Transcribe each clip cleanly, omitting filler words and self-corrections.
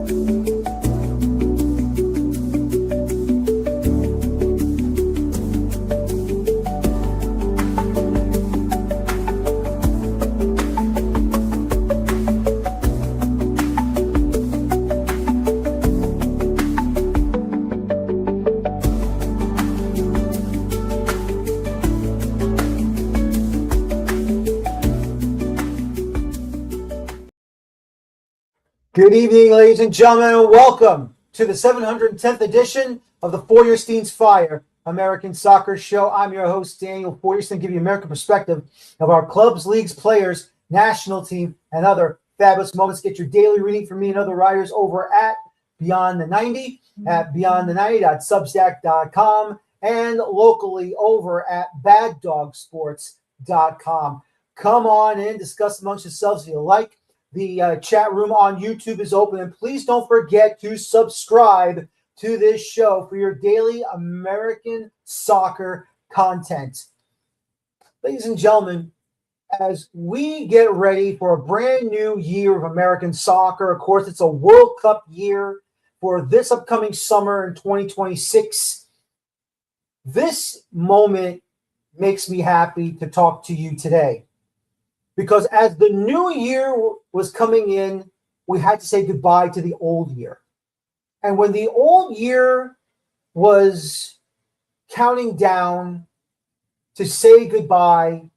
Good evening, ladies and gentlemen, and welcome to the 710th edition of the Feuerstein's Fire American Soccer Show. I'm your host, Daniel Feuerstein, giving you American perspective of our clubs, leagues, players, national team, and other fabulous moments. Get your daily reading from me and other writers over at Beyond the 90, at beyondthe90.substack.com, and locally over at baddogsports.com. Come on in, discuss amongst yourselves if you like. The chat room on YouTube is open, and please don't forget to subscribe to this show for your daily American soccer content. Ladies and gentlemen, as we get ready for a brand new year of American soccer, of course, it's a World Cup year for this upcoming summer in 2026. This moment makes me happy to talk to you today. Because as the new year was coming in, we had to say goodbye to the old year. And when the old year was counting down to say goodbye,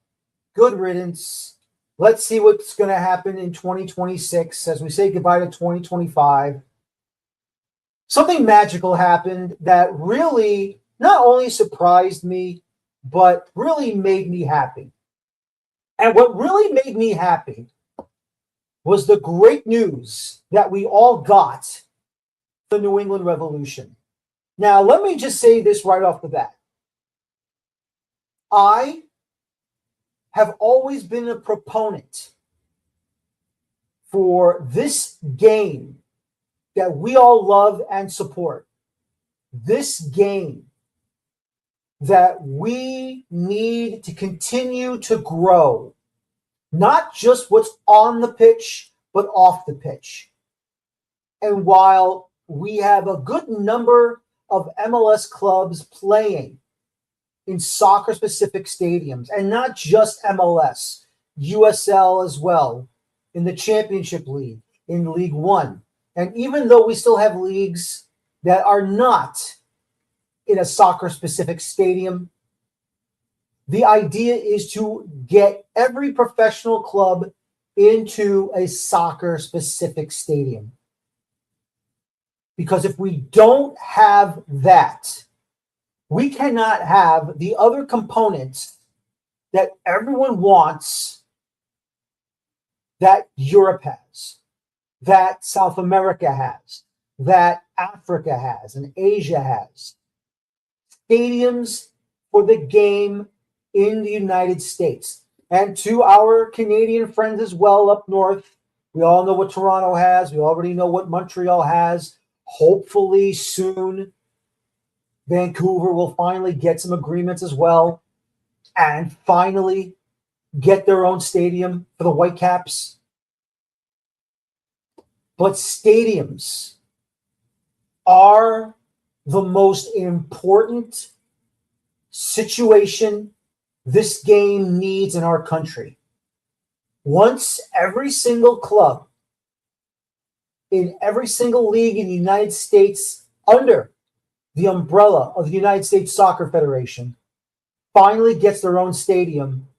good riddance, let's see what's going to happen in 2026 as we say goodbye to 2025, something magical happened that really not only surprised me, but really made me happy. And what really made me happy was the great news that we all got the New England Revolution. Now, let me just say this right off the bat. I have always been a proponent for this game that we all love and support. This game that we need to continue to grow, not just what's on the pitch, but off the pitch. And while we have a good number of MLS clubs playing in soccer-specific stadiums, and not just MLS, USL as well, in the Championship League, in League One. And even though we still have leagues that are not in a soccer-specific stadium, the idea is to get every professional club into a soccer-specific stadium. Because if we don't have that, we cannot have the other components that everyone wants that Europe has, that South America has, that Africa has, and Asia has. Stadiums for the game in the United States. And to our Canadian friends as well up north, we all know what Toronto has. We already know what Montreal has. Hopefully soon, Vancouver will finally get some agreements as well and finally get their own stadium for the Whitecaps. But stadiums are the most important situation this game needs in our country. Once every single club in every single league in the United States under the umbrella of the United States Soccer Federation finally gets their own stadium,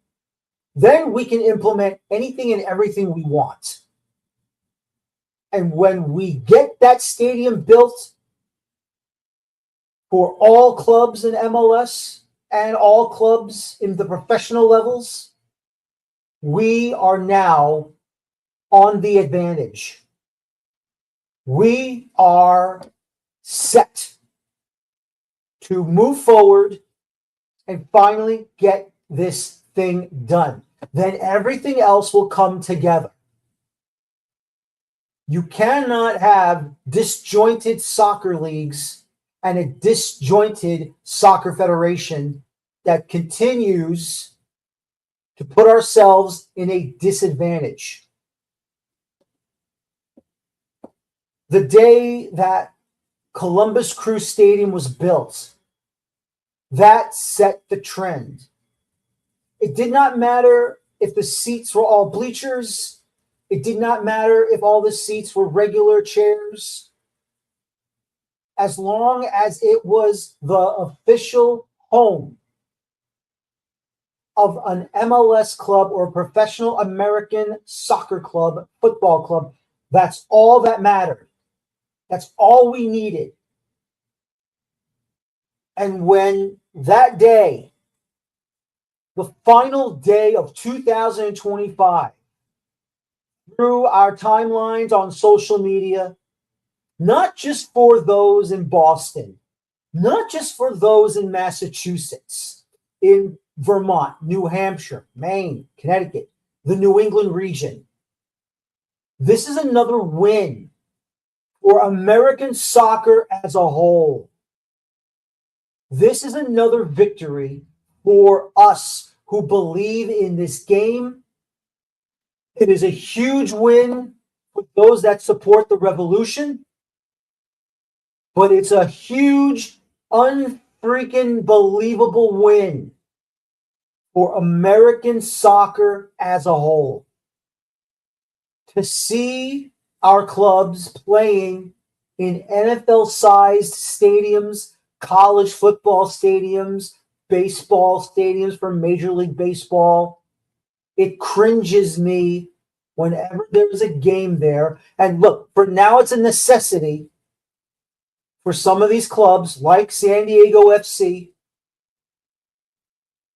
then we can implement anything and everything we want. And when we get that stadium built for all clubs in MLS and all clubs in the professional levels, we are now on the advantage. We are set to move forward and finally get this thing done. Then everything else will come together. You cannot have disjointed soccer leagues and a disjointed soccer federation that continues to put ourselves in a disadvantage. The day that Columbus Crew Stadium was built, that set the trend. It did not matter if the seats were all bleachers. It did not matter if all the seats were regular chairs. As long as it was the official home of an MLS club or a professional American soccer club, football club, that's all that mattered. That's all we needed. And when that day, the final day of 2025, through our timelines on social media, not just for those in Boston, not just for those in Massachusetts, in Vermont, New Hampshire, Maine, Connecticut, the New England region. This is another win for American soccer as a whole. This is another victory for us who believe in this game. It is a huge win for those that support the revolution, but it's a huge, unfreaking believable win for American soccer as a whole. To see our clubs playing in NFL-sized stadiums, college football stadiums, baseball stadiums for Major League Baseball, it cringes me whenever there's a game there. And look, for now it's a necessity for some of these clubs like San Diego FC.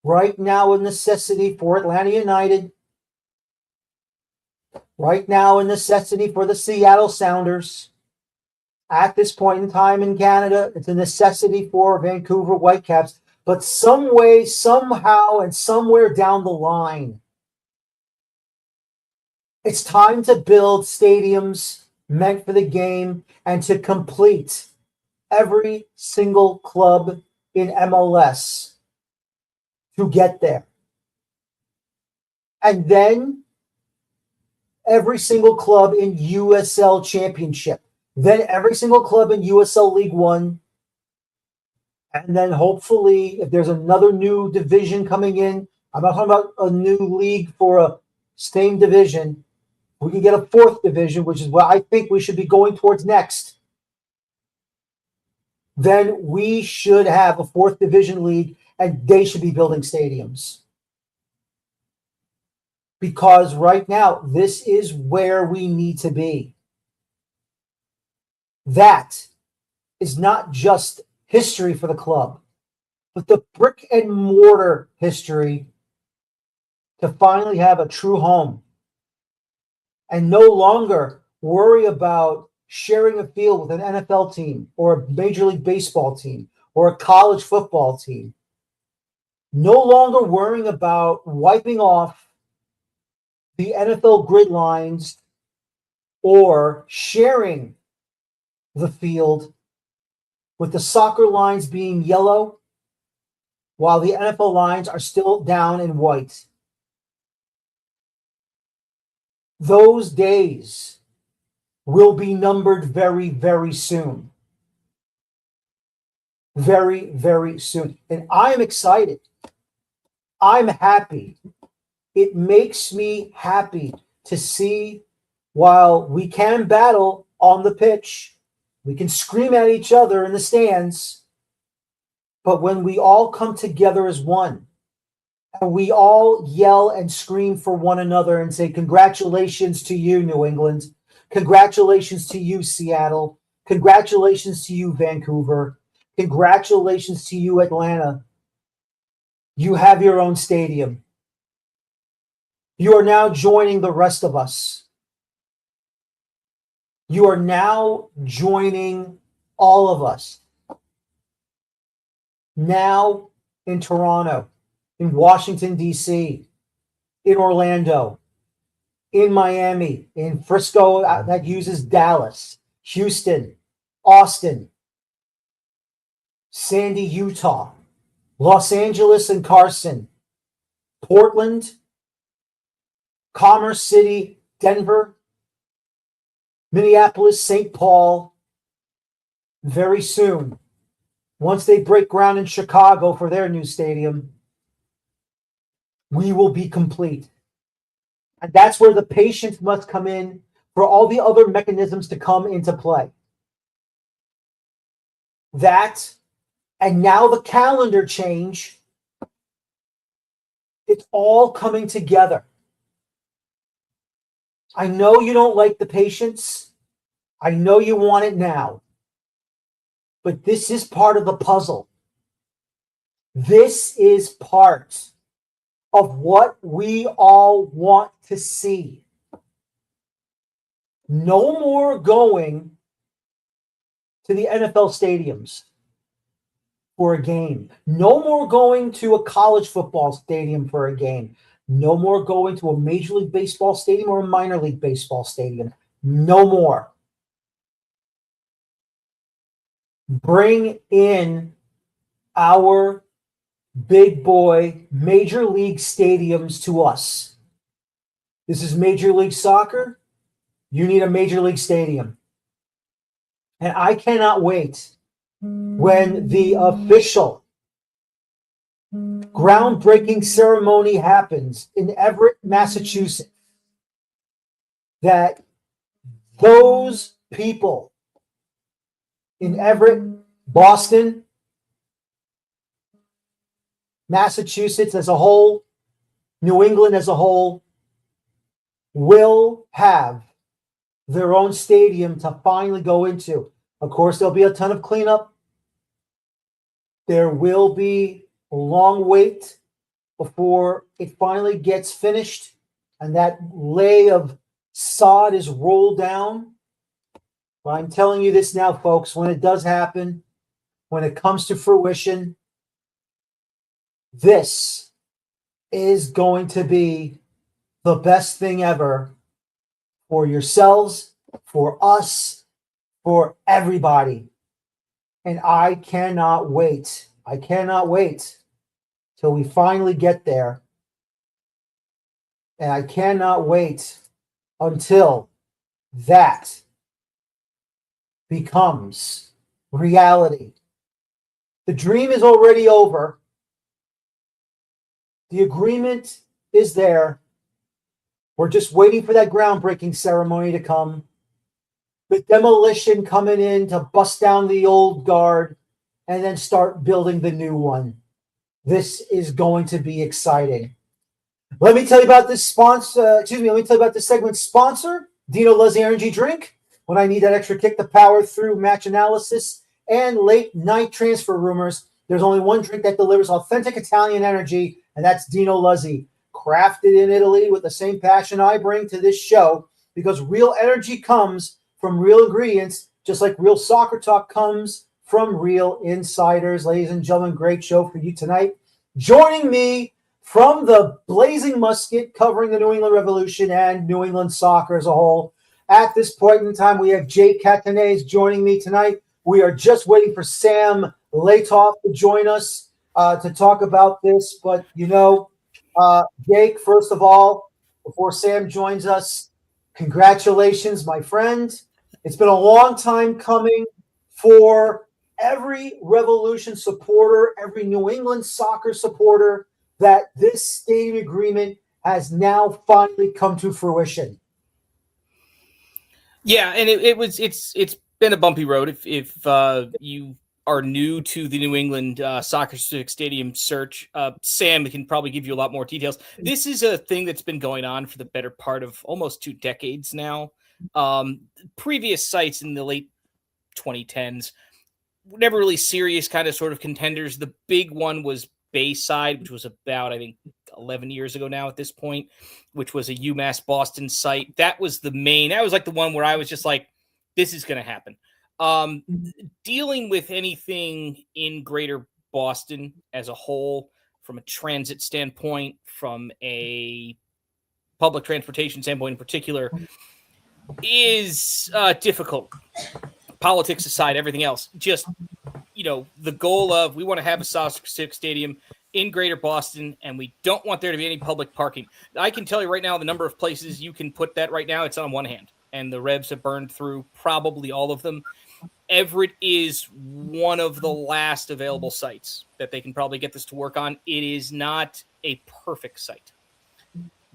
Right now a necessity for Atlanta United. Right now a necessity for the Seattle Sounders. At this point in time in Canada, it's a necessity for Vancouver Whitecaps. But some way, somehow, and somewhere down the line, it's time to build stadiums meant for the game and to complete every single club in MLS to get there. And then every single club in USL Championship. Then every single club in USL League One. And then hopefully, if there's another new division coming in, I'm not talking about a new league for a same division. We can get a fourth division, which is what I think we should be going towards next. Then we should have a fourth division league, and they should be building stadiums. Because right now, this is where we need to be. That is not just history for the club, but the brick and mortar history to finally have a true home and no longer worry about sharing a field with an NFL team or a Major League Baseball team or a college football team. No longer worrying about wiping off the NFL grid lines or sharing the field with the soccer lines being yellow while the NFL lines are still down in white. Those days will be numbered very, very soon. Very, very soon. And I'm excited. I'm happy. It makes me happy to see, while we can battle on the pitch, we can scream at each other in the stands, but when we all come together as one, and we all yell and scream for one another and say, congratulations to you, New England. Congratulations to you, Seattle. Congratulations to you, Vancouver. Congratulations to you, Atlanta. You have your own stadium. You are now joining the rest of us. You are now joining all of us. Now in Toronto, in Washington, D.C., in Orlando, in Miami, in Frisco, that uses Dallas, Houston, Austin, Sandy, Utah, Los Angeles and Carson, Portland, Commerce City, Denver, Minneapolis, St. Paul, very soon. Once they break ground in Chicago for their new stadium, we will be complete. And that's where the patience must come in for all the other mechanisms to come into play. That, and now the calendar change, it's all coming together. I know you don't like the patience. I know you want it now. But this is part of the puzzle. This is part of what we all want to see. No more going to the NFL stadiums for a game. No more going to a college football stadium for a game. No more going to a Major League Baseball stadium or a minor league baseball stadium. No more. Bring in our big boy Major League stadiums to us. This is Major League Soccer. You need a Major League stadium. And I cannot wait when the official groundbreaking ceremony happens in Everett, Massachusetts, that those people in Everett, Boston, Massachusetts as a whole, New England as a whole, will have their own stadium to finally go into. Of course, there'll be a ton of cleanup. There will be a long wait before it finally gets finished and that lay of sod is rolled down. But I'm telling you this now, folks, when it does happen, when it comes to fruition, this is going to be the best thing ever for yourselves, for us, for everybody. And I cannot wait. I cannot wait till we finally get there. And I cannot wait until that becomes reality. The dream is already over. The agreement is there. We're just waiting for that groundbreaking ceremony to come. The demolition coming in to bust down the old guard and then start building the new one. This is going to be exciting. Let me tell you about this let me tell you about this segment's sponsor, Dino Luzzi Energy Drink. When I need that extra kick to power through match analysis and late night transfer rumors, there's only one drink that delivers authentic Italian energy, and that's Dino Luzzi. Crafted in Italy with the same passion I bring to this show, because real energy comes from real ingredients, just like real soccer talk comes from real insiders. Ladies and gentlemen, great show for you tonight. Joining me from the Blazing Musket, covering the New England Revolution and New England soccer as a whole. At this point in time, we have Jake Catanese joining me tonight. We are just waiting for Sam Lattof to join us to talk about this. But, Jake, first of all, before Sam joins us, congratulations, my friend. It's been a long time coming for every Revolution supporter, every New England soccer supporter, that this stadium agreement has now finally come to fruition. Yeah, and it's been a bumpy road. If you are new to the New England soccer-specific stadium search, Sam can probably give you a lot more details. This is a thing that's been going on for the better part of almost 2 decades now. Previous sites in the late 2010s, never really serious kind of sort of contenders. The big one was Bayside, which was about, I think, 11 years ago now at this point, which was a UMass Boston site. That was like the one where I was just like, this is going to happen. Dealing with anything in greater Boston as a whole, from a transit standpoint, from a public transportation standpoint in particular, is difficult. Politics aside, everything else, just, the goal of, we want to have a soccer stadium in greater Boston, and we don't want there to be any public parking. I can tell you right now, the number of places you can put that right now, it's on one hand. and the Rebs have burned through probably all of them. Everett is one of the last available sites that they can probably get this to work on. It is not a perfect site.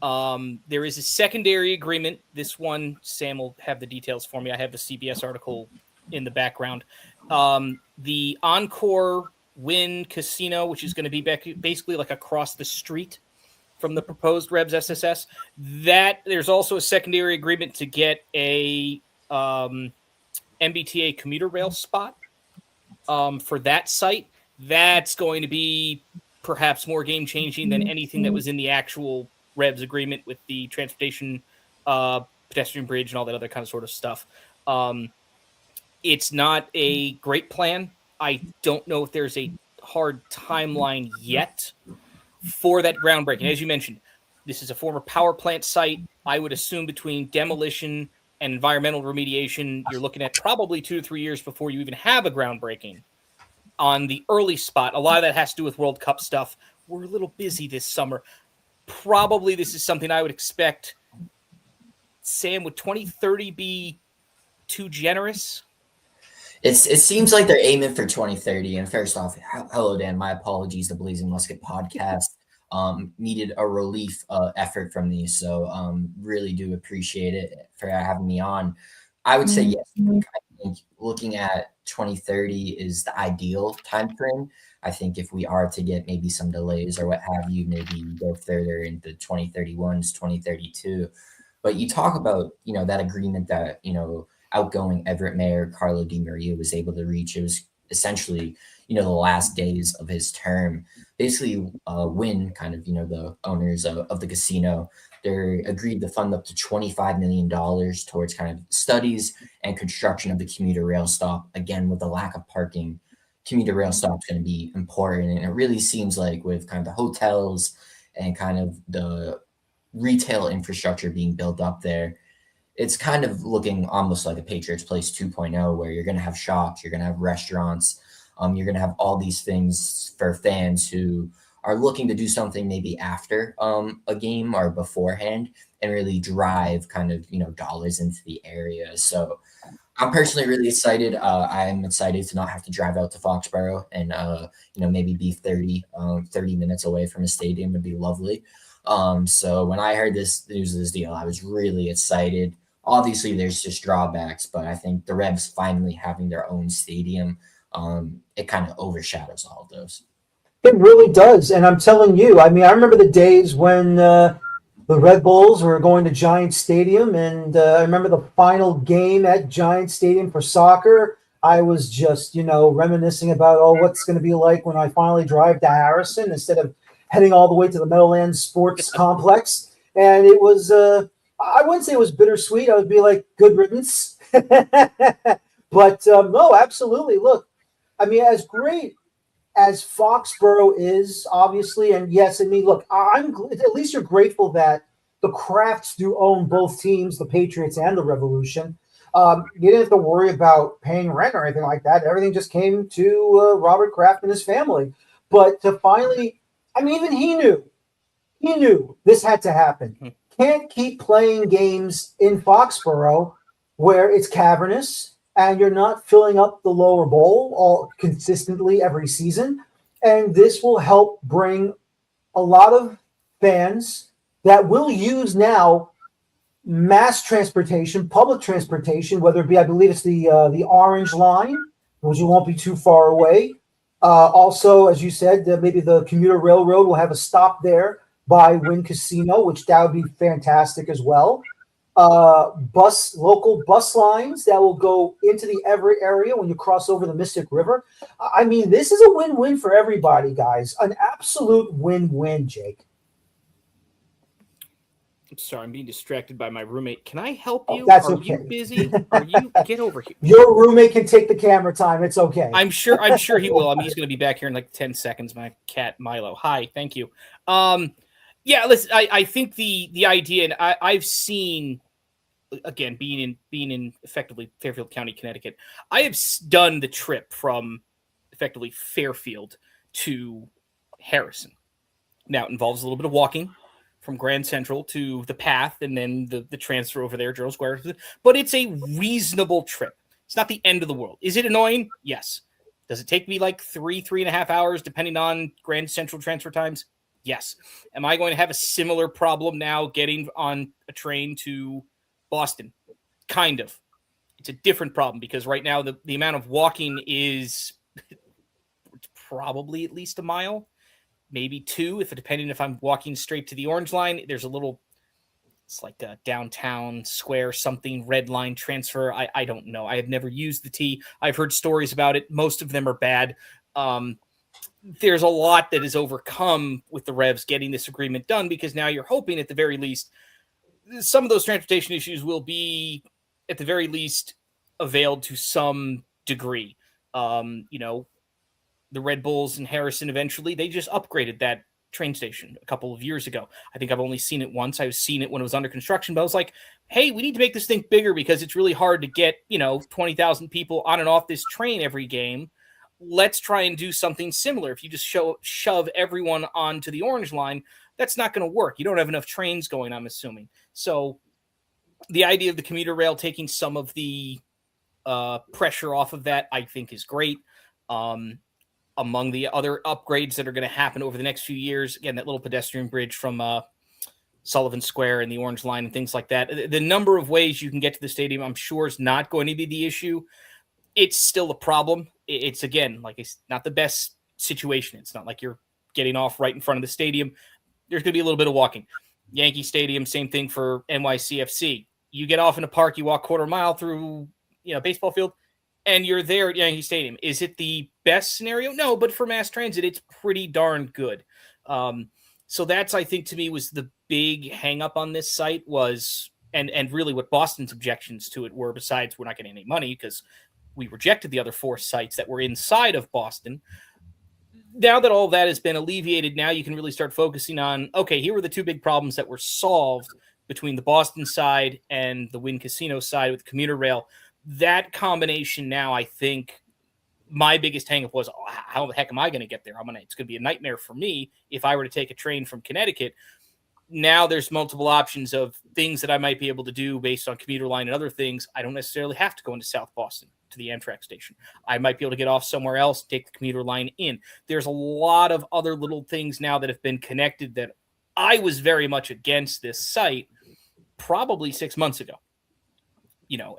There is a secondary agreement. This one, Sam will have the details for me. I have the CBS article in the background. The Encore Wynn Casino, which is going to be basically like across the street from the proposed Rebs SSS. That there's also a secondary agreement to get a MBTA commuter rail spot for that site. That's going to be perhaps more game changing than anything that was in the actual Rebs agreement with the transportation, pedestrian bridge, and all that other kind of sort of stuff. It's not a great plan. I don't know if there's a hard timeline yet for that groundbreaking. As you mentioned, this is a former power plant site. I would assume between demolition and environmental remediation, you're looking at probably 2 to 3 years before you even have a groundbreaking on the early spot. A lot of that has to do with World Cup stuff. We're a little busy this summer. Probably this is something I would expect. Sam, would 2030 be too generous? It seems like they're aiming for 2030. And first off, hello, Dan. My apologies. The Blazing Musket podcast needed a relief effort from these. So really do appreciate it for having me on. I would say yes. I think looking at 2030 is the ideal time frame. I think if we are to get maybe some delays or what have you, maybe go further into 2031s, 2032. But you talk about, that agreement that, outgoing Everett Mayor Carlo Di Maria was able to reach. It was essentially, the last days of his term. Basically, Wynn, kind of, the owners of the casino, they agreed to fund up to $25 million towards kind of studies and construction of the commuter rail stop. Again, with the lack of parking, commuter rail stop is going to be important. And it really seems like with kind of the hotels and kind of the retail infrastructure being built up there, it's kind of looking almost like a Patriots Place 2.0, where you're going to have shops, you're going to have restaurants, you're going to have all these things for fans who are looking to do something maybe after a game or beforehand and really drive kind of, dollars into the area. So I'm personally really excited. I'm excited to not have to drive out to Foxborough and, maybe be 30 minutes away from a stadium would be lovely. So when I heard this news of this deal, I was really excited. Obviously, there's just drawbacks, but I think the Revs finally having their own stadium, it kind of overshadows all of those. It really does. And I'm telling you, I remember the days when the Red Bulls were going to Giant Stadium, and I remember the final game at Giant Stadium for soccer. I was just, reminiscing about, what's going to be like when I finally drive to Harrison instead of heading all the way to the Meadowlands Sports Complex. And it was, I wouldn't say it was bittersweet. I would be like, good riddance. But no, absolutely. Look, as great as Foxborough is, obviously, and yes, look, at least you're grateful that the Crafts do own both teams, the Patriots and the Revolution. You didn't have to worry about paying rent or anything like that. Everything just came to Robert Kraft and his family. But to finally, even he knew this had to happen. Can't keep playing games in Foxborough where it's cavernous and you're not filling up the lower bowl all consistently every season. And this will help bring a lot of fans that will use now mass transportation, public transportation, whether it be, I believe it's the Orange Line, which you won't be too far away. Also, as you said, maybe the commuter railroad will have a stop there by Wynn Casino, which that would be fantastic as well. Local bus lines that will go into the Everett area when you cross over the Mystic River. This is a win-win for everybody, guys. An absolute win-win, Jake. I'm sorry, I'm being distracted by my roommate. Can I help you? That's Are okay. you busy? Are you get over here? Your roommate can take the camera time. It's okay. I'm sure he will. He's going to be back here in like 10 seconds. My cat Milo. Hi, thank you. Yeah, listen. I think the idea, and I've seen, again, being in effectively Fairfield County, Connecticut, I have done the trip from effectively Fairfield to Harrison. Now it involves a little bit of walking from Grand Central to the Path and then the transfer over there, Gerald Square. But it's a reasonable trip. It's not the end of the world. Is it annoying? Yes. Does it take me like 3.5 hours, depending on Grand Central transfer times? Yes. Am I going to have a similar problem now getting on a train to Boston? Kind of. It's a different problem because right now the amount of walking is probably at least a mile, maybe 2, depending if I'm walking straight to the Orange Line. There's a little, it's like a downtown square something red line transfer. I don't know. I have never used the T. I've heard stories about it. Most of them are bad. There's a lot that is overcome with the Revs getting this agreement done because now you're hoping at the very least some of those transportation issues will be at the very least availed to some degree. The Red Bulls and Harrison eventually, they just upgraded that train station a couple of years ago. I think I've only seen it once. I've seen it when it was under construction, but I was like, hey, we need to make this thing bigger because it's really hard to get, 20,000 people on and off this train every game. Let's try and do something similar. If you just shove everyone onto the Orange Line, that's not going to work. You don't have enough trains going, I'm assuming. So the idea of the commuter rail taking some of the pressure off of that, I think is great. Among the other upgrades that are going to happen over the next few years, again, that little pedestrian bridge from Sullivan Square and the Orange Line and things like that. The number of ways you can get to the stadium, I'm sure, is not going to be the issue. It's still a problem. It's, again, like it's not the best situation. It's not like you're getting off right in front of the stadium. There's going to be a little bit of walking. Yankee Stadium, same thing for NYCFC. You get off in a park, you walk quarter mile through, baseball field, and you're there at Yankee Stadium. Is it the best scenario? No, but for mass transit, it's pretty darn good. So that's, I think, to me, was the big hang up on this site was, and really what Boston's objections to it were, besides we're not getting any money because we rejected the other 4 sites that were inside of Boston. Now that all of that has been alleviated, now you can really start focusing on, okay, here were the 2 big problems that were solved between the Boston side and the Wynn Casino side with commuter rail. That combination now, I think my biggest hang-up was, how the heck am I going to get there? It's going to be a nightmare for me if I were to take a train from Connecticut. Now there's multiple options of things that I might be able to do based on commuter line and other things. I don't necessarily have to go into South Boston to the Amtrak station. I might be able to get off somewhere else, take the commuter line in. There's a lot of other little things now that have been connected that I was very much against this site probably 6 months ago.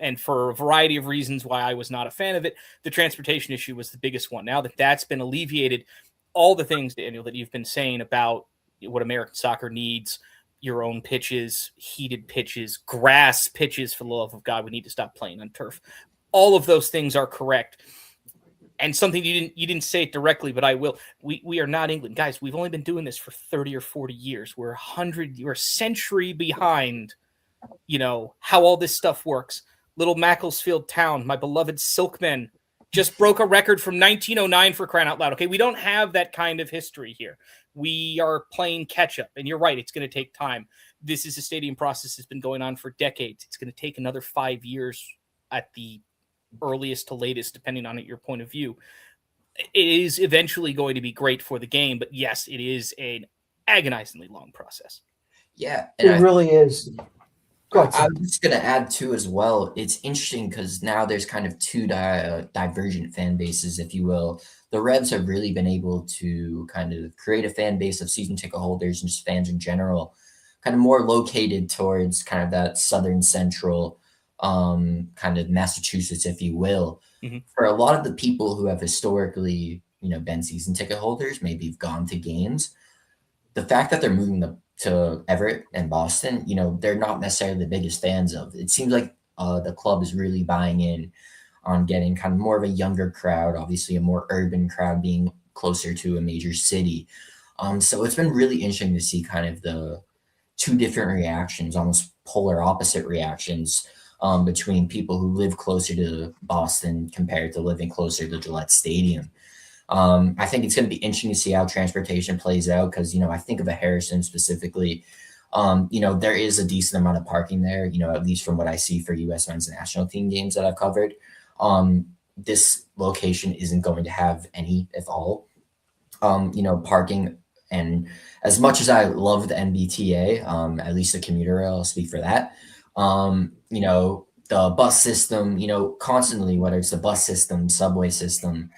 And for a variety of reasons why I was not a fan of it, the transportation issue was the biggest one. Now that that's been alleviated, all the things, Daniel, that you've been saying about what American soccer needs, your own pitches, heated pitches, grass pitches, for the love of God, we need to stop playing on turf. All of those things are correct. And something you didn't say it directly, but I will. We are not England. Guys, we've only been doing this for 30 or 40 years. We're a century behind how all this stuff works. Little Macclesfield Town, my beloved Silkmen, just broke a record from 1909 for crying out loud. Okay, we don't have that kind of history here. We are playing catch up, and you're right, it's going to take time. This is a stadium process that's been going on for decades. It's going to take another 5 years at the earliest to latest, depending on your point of view. It is eventually going to be great for the game, but yes, it is an agonizingly long process. Yeah, it really is. I was just going to add too as well. It's interesting because now there's kind of 2 divergent fan bases, if you will. The Revs have really been able to kind of create a fan base of season ticket holders and just fans in general, kind of more located towards kind of that southern central kind of Massachusetts, if you will. Mm-hmm. For a lot of the people who have historically, been season ticket holders, maybe have gone to games, the fact that they're moving to Everett and Boston, they're not necessarily the biggest fans of. It seems like the club is really buying in on getting kind of more of a younger crowd, obviously a more urban crowd being closer to a major city. So it's been really interesting to see kind of the 2 different reactions, almost polar opposite reactions between people who live closer to Boston compared to living closer to Gillette Stadium. I think it's going to be interesting to see how transportation plays out because, I think of a Harrison specifically. There is a decent amount of parking there, at least from what I see for U.S. men's national team games that I've covered. This location isn't going to have any, if all, parking And as much as I love the MBTA, at least the commuter rail, I'll speak for that. The bus system, constantly, whether it's the bus system, subway system,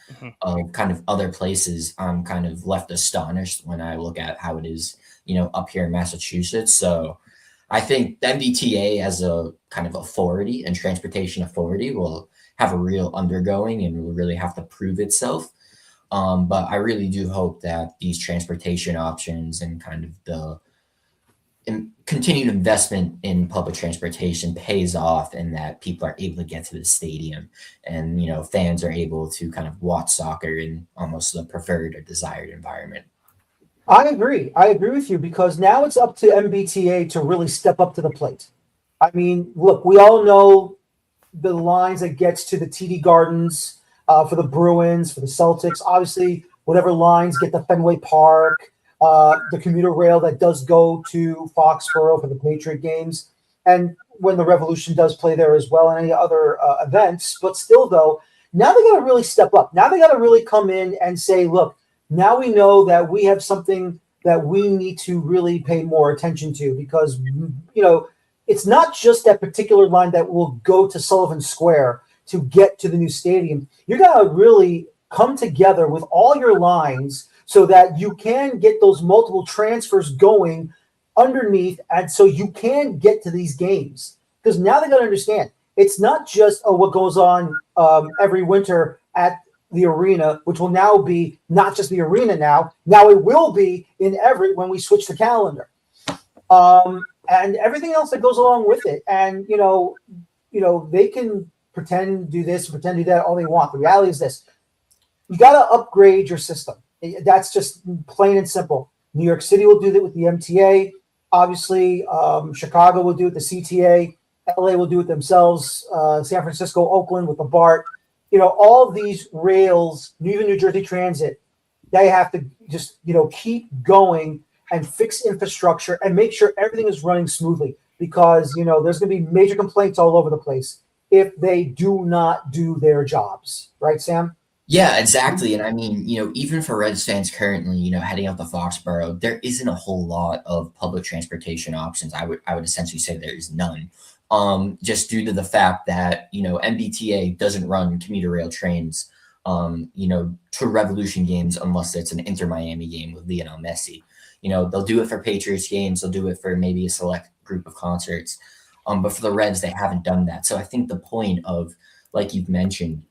kind of other places, I'm kind of left astonished when I look at how it is, up here in Massachusetts. So I think the MBTA as a kind of authority and transportation authority will have a real undergoing and will really have to prove itself. But I really do hope that these transportation options and kind of the continued investment in public transportation pays off, and that people are able to get to the stadium, and fans are able to kind of watch soccer in almost the preferred or desired environment. I agree with you, because now it's up to MBTA to really step up to the plate. I mean, look, we all know the lines that gets to the TD Gardens for the Bruins, for the Celtics. Obviously, whatever lines get to Fenway Park, the commuter rail that does go to Foxborough for the Patriot games, and when the Revolution does play there as well, and any other events. But still, though, now they got to really step up. Now they got to really come in and say, look, now we know that we have something that we need to really pay more attention to, because, it's not just that particular line that will go to Sullivan Square to get to the new stadium. You got to really come together with all your lines so that you can get those multiple transfers going underneath, and so you can get to these games. Because now they got to understand, it's not just what goes on every winter at the arena, which will now be not just the arena now it will be in Everett when we switch the calendar. And everything else that goes along with it. And, they can pretend do this, pretend do that, all they want. The reality is this: you got to upgrade your system. That's just plain and simple. New York City will do that with the MTA. Obviously, Chicago will do it with the CTA. LA will do it themselves. San Francisco, Oakland with the BART. All these rails, even New Jersey Transit, they have to just, keep going and fix infrastructure and make sure everything is running smoothly, because, there's going to be major complaints all over the place if they do not do their jobs. Right, Sam? Yeah, exactly. And I mean, even for Reds fans currently, heading out to Foxborough, there isn't a whole lot of public transportation options. I would essentially say there is none. Just due to the fact that, MBTA doesn't run commuter rail trains, to Revolution games unless it's an Inter Miami game with Lionel Messi. They'll do it for Patriots games. They'll do it for maybe a select group of concerts. But for the Reds, they haven't done that. So I think the point of, like you've mentioned,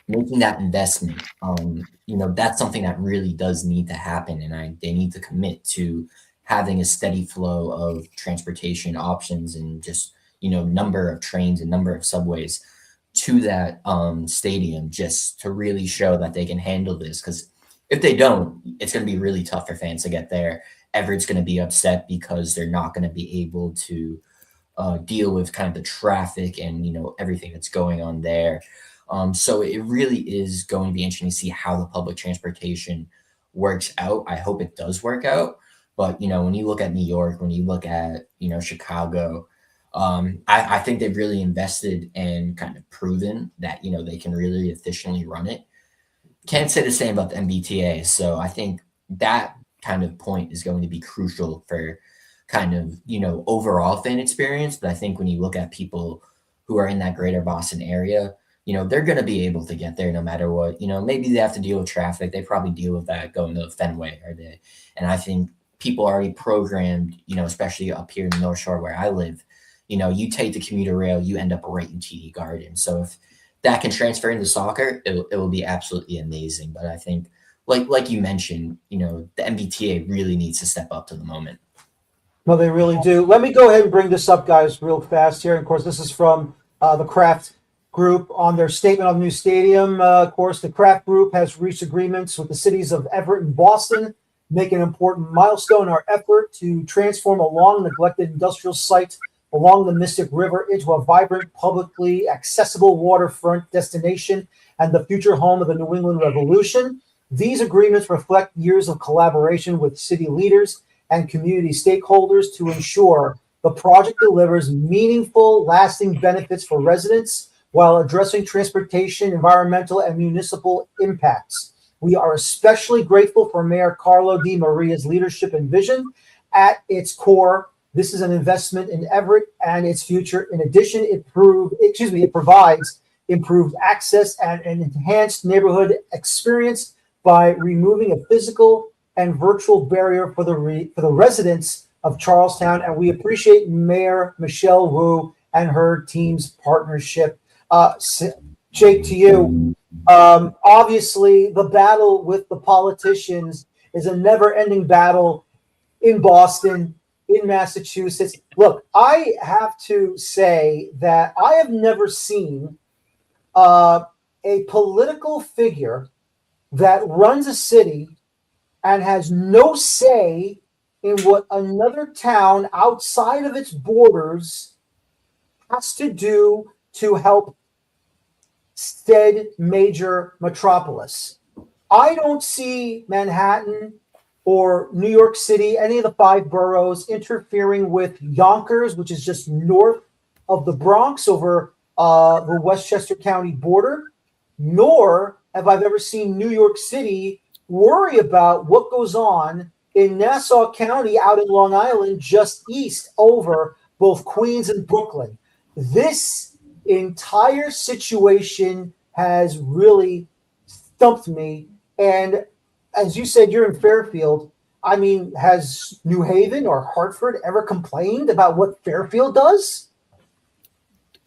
making that investment, that's something that really does need to happen. And they need to commit to having a steady flow of transportation options and just, number of trains and number of subways to that stadium, just to really show that they can handle this. Because if they don't, it's going to be really tough for fans to get there. Everett's going to be upset because they're not going to be able to deal with kind of the traffic and, everything that's going on there. So it really is going to be interesting to see how the public transportation works out. I hope it does work out. But, when you look at New York, when you look at, Chicago, I think they've really invested and kind of proven that, they can really efficiently run it. Can't say the same about the MBTA. So I think that kind of point is going to be crucial for kind of, overall fan experience. But I think when you look at people who are in that greater Boston area, they're going to be able to get there no matter what. Maybe they have to deal with traffic. They probably deal with that going to Fenway. And I think people are already programmed, especially up here in the North Shore where I live. You take the commuter rail, you end up right in TD Garden. So if that can transfer into soccer, it will be absolutely amazing. But I think, like you mentioned, the MBTA really needs to step up to the moment. No, they really do. Let me go ahead and bring this up, guys, real fast here. And of course, this is from the Kraft Group on their statement on the new stadium. Of course, the Kraft Group has reached agreements with the cities of Everett and Boston, making an important milestone in our effort to transform a long-neglected industrial site along the Mystic River into a vibrant, publicly accessible waterfront destination and the future home of the New England Revolution. These agreements reflect years of collaboration with city leaders and community stakeholders to ensure the project delivers meaningful, lasting benefits for residents while addressing transportation, environmental, and municipal impacts. We are especially grateful for Mayor Carlo Di Maria's leadership and vision. At its core, this is an investment in Everett and its future. In addition, it provides improved access and an enhanced neighborhood experience by removing a physical and virtual barrier for the residents of Charlestown. And we appreciate Mayor Michelle Wu and her team's partnership. Jake, to you. Obviously, the battle with the politicians is a never-ending battle in Boston, in Massachusetts. Look, I have to say that I have never seen a political figure that runs a city and has no say in what another town outside of its borders has to do to help said major metropolis. I don't see Manhattan or New York City, any of the 5 boroughs, interfering with Yonkers, which is just north of the Bronx over the Westchester County border, nor have I ever seen New York City worry about what goes on in Nassau County out in Long Island, just east over both Queens and Brooklyn. This entire situation has really stumped me. And as you said, you're in Fairfield. I mean, has New Haven or Hartford ever complained about what Fairfield does?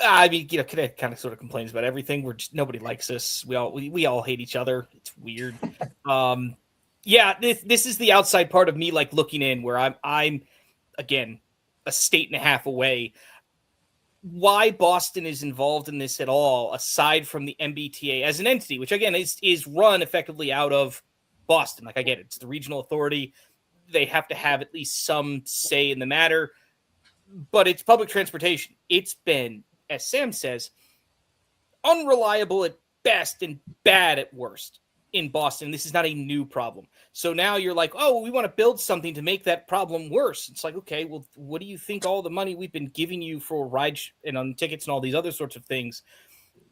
I mean, Connecticut kind of sort of complains about everything. Nobody likes us. We all hate each other. It's weird. Yeah, this is the outside part of me, like looking in, where I'm again a state and a half away. Why Boston is involved in this at all, aside from the MBTA as an entity, which again is run effectively out of Boston. Like, I get it, it's the regional authority. They have to have at least some say in the matter, but it's public transportation. It's been, as Sam says, unreliable at best and bad at worst in Boston. This is not a new problem. So now you're like, oh, we want to build something to make that problem worse. It's like, okay, well, what do you think all the money we've been giving you for rides and on tickets and all these other sorts of things,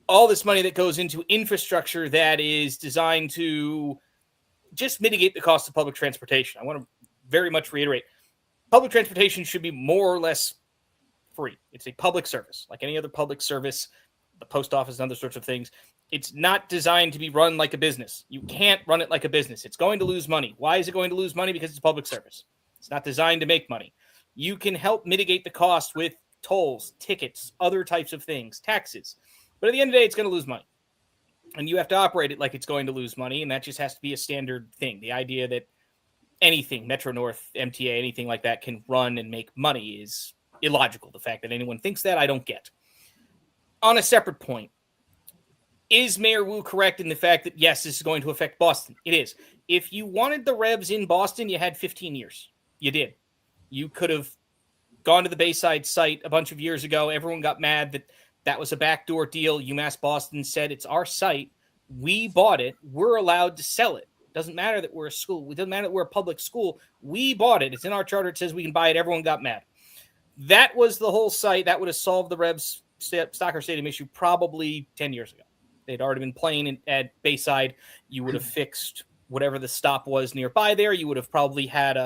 all this money that goes into infrastructure that is designed to just mitigate the cost of public transportation? I want to very much reiterate, public transportation should be more or less free. It's a public service, like any other public service, the post office and other sorts of things. It's not designed to be run like a business. You can't run it like a business. It's going to lose money. Why is it going to lose money? Because it's a public service. It's not designed to make money. You can help mitigate the cost with tolls, tickets, other types of things, taxes. But at the end of the day, it's going to lose money. And you have to operate it like it's going to lose money, and that just has to be a standard thing. The idea that anything, Metro North, MTA, anything like that can run and make money is illogical. The fact that anyone thinks that, I don't get. On a separate point, is Mayor Wu correct in the fact that, yes, this is going to affect Boston? It is. If you wanted the Revs in Boston, you had 15 years. You did. You could have gone to the Bayside site a bunch of years ago. Everyone got mad that that was a backdoor deal. UMass Boston said, it's our site. We bought it. We're allowed to sell it. It doesn't matter that we're a school. It doesn't matter that we're a public school. We bought it. It's in our charter. It says we can buy it. Everyone got mad. That was the whole site. That would have solved the Revs soccer stadium issue probably 10 years ago. They'd already been playing at Bayside. You would have fixed whatever the stop was nearby there. You would have probably had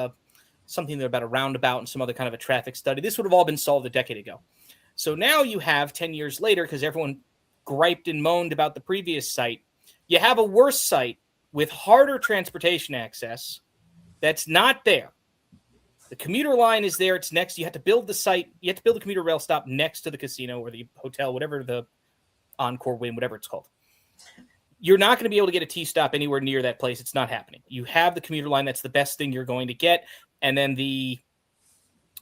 something there about a roundabout and some other kind of a traffic study. This would have all been solved a decade ago. So now you have 10 years later, because everyone griped and moaned about the previous site, you have a worse site with harder transportation access that's not there. The commuter line is there. It's next. You have to build the site. You have to build the commuter rail stop next to the casino or the hotel, whatever the Encore Win, whatever it's called. You're not going to be able to get a T-stop anywhere near that place. It's not happening. You have the commuter line. That's the best thing you're going to get. And then the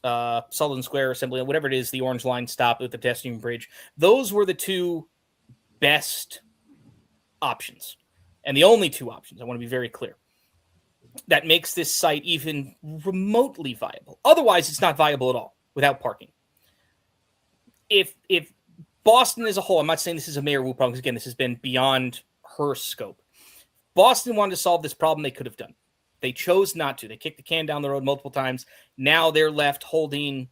Sullivan Square Assembly, whatever it is, the Orange Line stop with the pedestrian bridge. Those were the two best options. And the only two options. I want to be very clear. That makes this site even remotely viable. Otherwise, it's not viable at all without parking. If Boston as a whole, I'm not saying this is a Mayor Wu problem, because again, this has been beyond her scope. Boston wanted to solve this problem, they could have done. They chose not to. They kicked the can down the road multiple times. Now they're left holding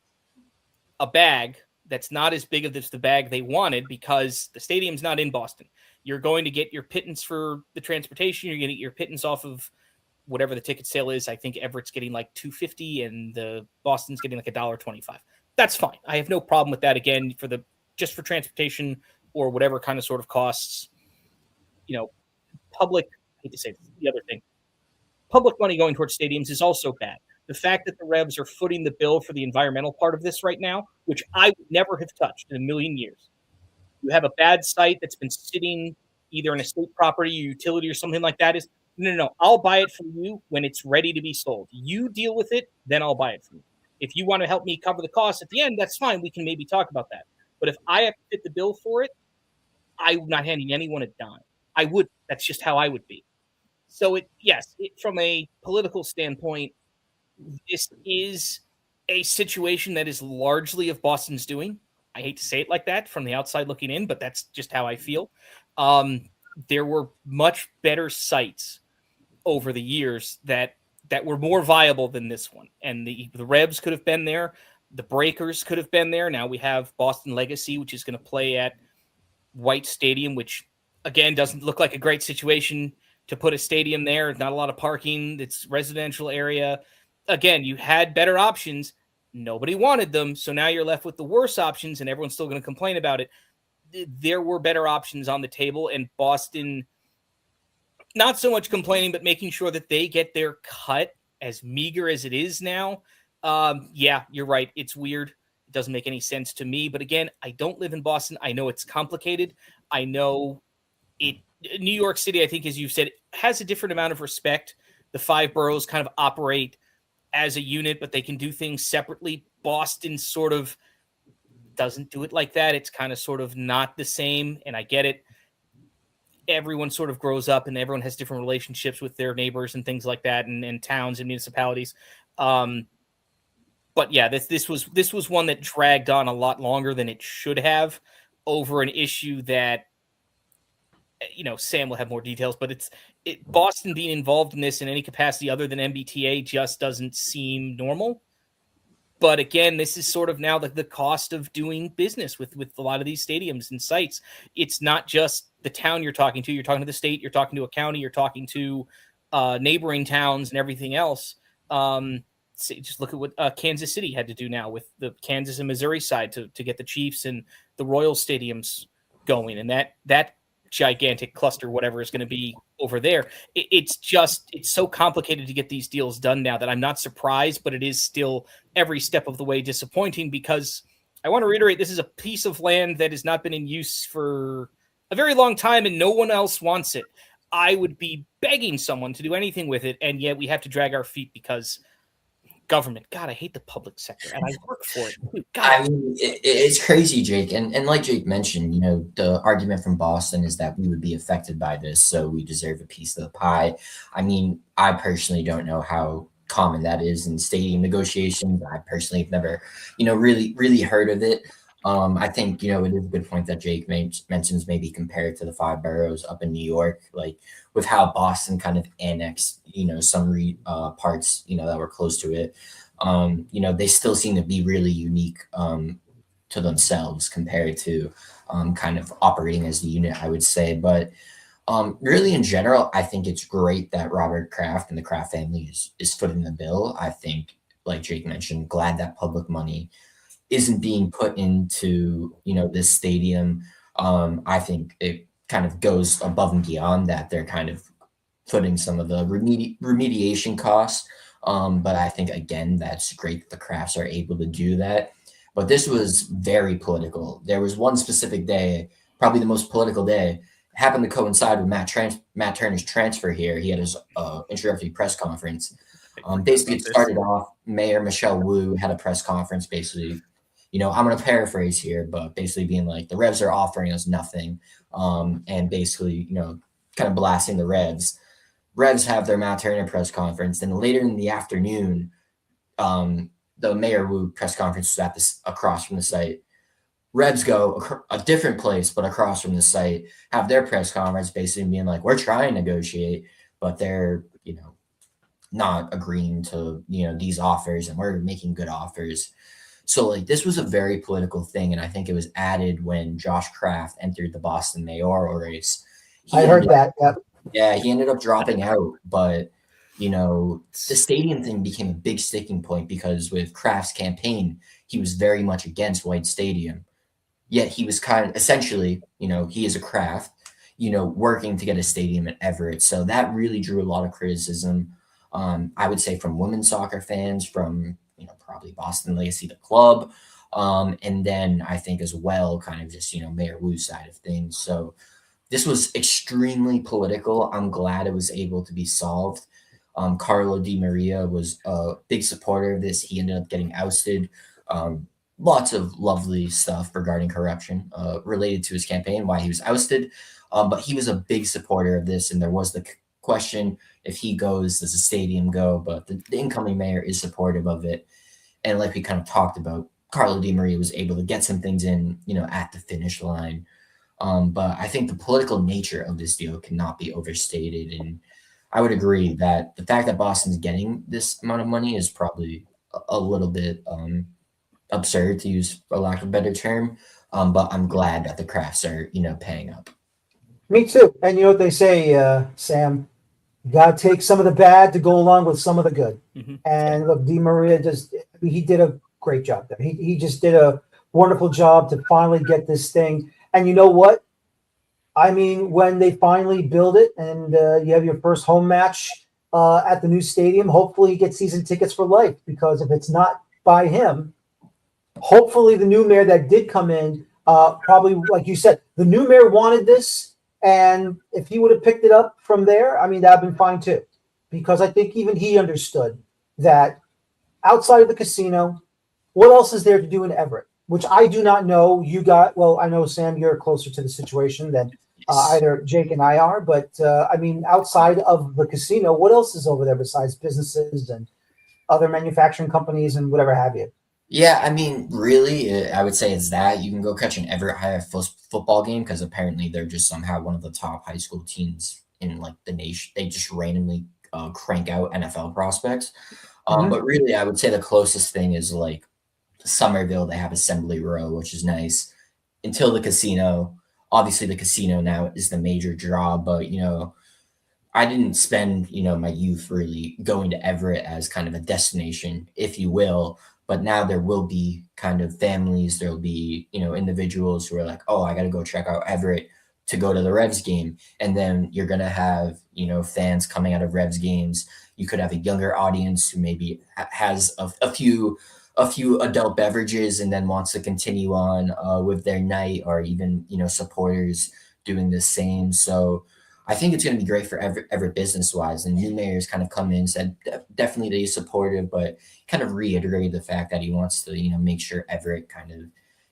a bag that's not as big as the bag they wanted, because the stadium's not in Boston. You're going to get your pittance for the transportation. You're going to get your pittance off of whatever the ticket sale is. I think Everett's getting like $2.50 and the Boston's getting like $1.25. That's fine. I have no problem with that. Again, just for transportation or whatever kind of sort of costs, public, I hate to say this, the other thing, public money going towards stadiums is also bad. The fact that the Revs are footing the bill for the environmental part of this right now, which I would never have touched in a million years. You have a bad site that's been sitting either in a state property or utility or something like that. Is no. I'll buy it from you when it's ready to be sold. You deal with it, then I'll buy it from you. If you want to help me cover the cost at the end, that's fine. We can maybe talk about that. But if I have to fit the bill for it, I'm not handing anyone a dime. I would. That's just how I would be. So from a political standpoint, this is a situation that is largely of Boston's doing. I hate to say it like that from the outside looking in, but that's just how I feel. There were much better sites over the years that were more viable than this one. And the Revs could have been there. The Breakers could have been there. Now we have Boston Legacy, which is going to play at White Stadium, which, again, doesn't look like a great situation to put a stadium there. Not a lot of parking. It's residential area. Again, you had better options. Nobody wanted them. So now you're left with the worst options, and everyone's still going to complain about it. There were better options on the table, and Boston, not so much complaining, but making sure that they get their cut, as meager as it is now. Yeah, you're right. It's weird. It doesn't make any sense to me. But again, I don't live in Boston. I know it's complicated. I know it. New York City, I think, as you've said, has a different amount of respect. The 5 boroughs kind of operate as a unit, but they can do things separately. Boston sort of doesn't do it like that. It's kind of sort of not the same, and I get it. Everyone sort of grows up, and everyone has different relationships with their neighbors and things like that, and towns and municipalities. But yeah, this was one that dragged on a lot longer than it should have over an issue that, Sam will have more details, but Boston being involved in this in any capacity other than MBTA just doesn't seem normal. But again, this is sort of now the cost of doing business with a lot of these stadiums and sites. It's not just the town you're talking to. You're talking to the state. You're talking to a county. You're talking to neighboring towns and everything else. Just look at what Kansas City had to do now with the Kansas and Missouri side to get the Chiefs and the Royal stadiums going. And that gigantic cluster, whatever is going to be over there. It's so complicated to get these deals done now that I'm not surprised, but it is still every step of the way disappointing, because I want to reiterate, this is a piece of land that has not been in use for a very long time and no one else wants it. I would be begging someone to do anything with it, and yet we have to drag our feet because government. God, I hate the public sector, and I work for it. Dude, God. I mean, it's crazy, Jake. And like Jake mentioned, the argument from Boston is that we would be affected by this, so we deserve a piece of the pie. I mean, I personally don't know how common that is in stadium negotiations. I personally have never, really heard of it. I think, it is a good point that Jake mentions, maybe compared to the 5 boroughs up in New York, like with how Boston kind of annexed, some parts, that were close to it. They still seem to be really unique to themselves compared to kind of operating as a unit, I would say. But really, in general, I think it's great that Robert Kraft and the Kraft family is footing the bill. I think, like Jake mentioned, glad that public money isn't being put into, this stadium. I think it kind of goes above and beyond that. They're kind of footing some of the remediation costs. But I think, again, that's great that the Crafts are able to do that. But this was very political. There was one specific day, probably the most political day, happened to coincide with Matt Turner's transfer here. He had his introductory press conference. Basically, it started off, Mayor Michelle Wu had a press conference, basically, I'm going to paraphrase here, but basically being like, the Revs are offering us nothing, and basically, kind of blasting the Revs. Revs have their Matt Turner press conference. Then later in the afternoon, the Mayor Wu press conference was at across from the site. Revs go a different place, but across from the site, have their press conference, basically being like, we're trying to negotiate, but they're, not agreeing to, these offers, and we're making good offers. So, this was a very political thing, and I think it was added when Josh Kraft entered the Boston mayoral race. I heard that. Yep. Yeah, he ended up dropping out, but the stadium thing became a big sticking point because with Kraft's campaign, he was very much against White Stadium. Yet he was kind of essentially, he is a Kraft, working to get a stadium at Everett. So that really drew a lot of criticism. I would say from women's soccer fans, from probably Boston Legacy, the club, and then I think as well, kind of just Mayor Wu's side of things. So this was extremely political. I'm glad it was able to be solved. Carlo Di Maria was a big supporter of this. He ended up getting ousted. Lots of lovely stuff regarding corruption related to his campaign, why he was ousted. But he was a big supporter of this, and there was the question, if he goes, does the stadium go? But the incoming mayor is supportive of it. And like we kind of talked about, Carlo Di Maria was able to get some things in, at the finish line. But I think the political nature of this deal cannot be overstated. And I would agree that the fact that Boston's getting this amount of money is probably a little bit absurd, to use for lack of a better term. But I'm glad that the Crafts are, paying up. Me too. And you know what they say, Sam? You got to take some of the bad to go along with some of the good. Mm-hmm. And look, Di Maria he did a great job there. He just did a wonderful job to finally get this thing. And you know what? I mean, when they finally build it and you have your first home match at the new stadium, hopefully you get season tickets for life, because if it's not by him, hopefully the new mayor that did come in, probably, like you said, the new mayor wanted this. And if he would have picked it up from there, I mean, that would have been fine too. Because I think even he understood that outside of the casino, what else is there to do in Everett? Which I do not know. I know, Sam, you're closer to the situation than either Jake and I are. But, I mean, outside of the casino, what else is over there besides businesses and other manufacturing companies and whatever have you? Yeah, I mean, really, I would say it's that. You can go catch an Everett High football game because apparently they're just somehow one of the top high school teams in the nation. They just randomly crank out NFL prospects. But really, I would say the closest thing is Somerville. They have Assembly Row, which is nice. Until the casino, obviously the casino now is the major draw. But I didn't spend my youth really going to Everett as kind of a destination, if you will. But now there will be kind of families, there will be, individuals who are like, oh, I got to go check out Everett to go to the Revs game. And then you're going to have, fans coming out of Revs games. You could have a younger audience who maybe has a few adult beverages and then wants to continue on with their night, or even, supporters doing the same. So I think it's going to be great for Everett business-wise. And new mayor's kind of come in and said definitely that he's supportive, but kind of reiterated the fact that he wants to, make sure Everett kind of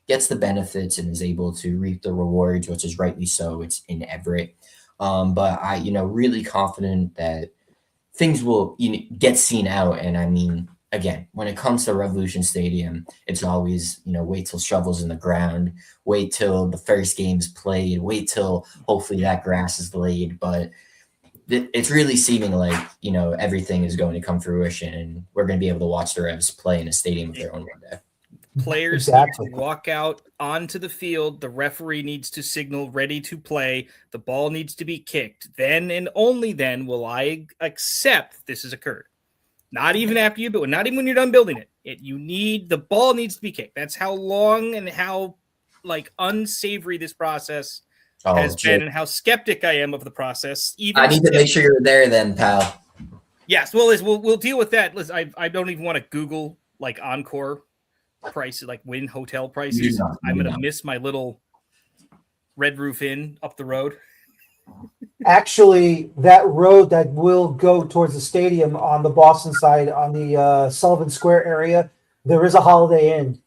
gets the benefits and is able to reap the rewards, which is rightly so. It's in Everett. But I, really confident that things will get seen out. And I mean, again, when it comes to Revolution Stadium, it's always, wait till shovels in the ground, wait till the first game's played, wait till hopefully that grass is laid. But it's really seeming like, everything is going to come fruition, and we're going to be able to watch the Revs play in a stadium of their own one day. Players need to walk out onto the field. The referee needs to signal ready to play. The ball needs to be kicked. Then and only then will I accept this has occurred. Not even after you build it, not even when you're done building it. The ball needs to be kicked. That's how long and how unsavory this process has been, and how skeptic I am of the process. I need to make sure you're there then, pal. Yes, we'll deal with that. Listen, I don't even want to Google Encore prices, Wynn hotel prices. I'm gonna miss my little Red Roof Inn up the road. Actually, that road that will go towards the stadium on the Boston side, on the Sullivan Square area, there is a Holiday Inn.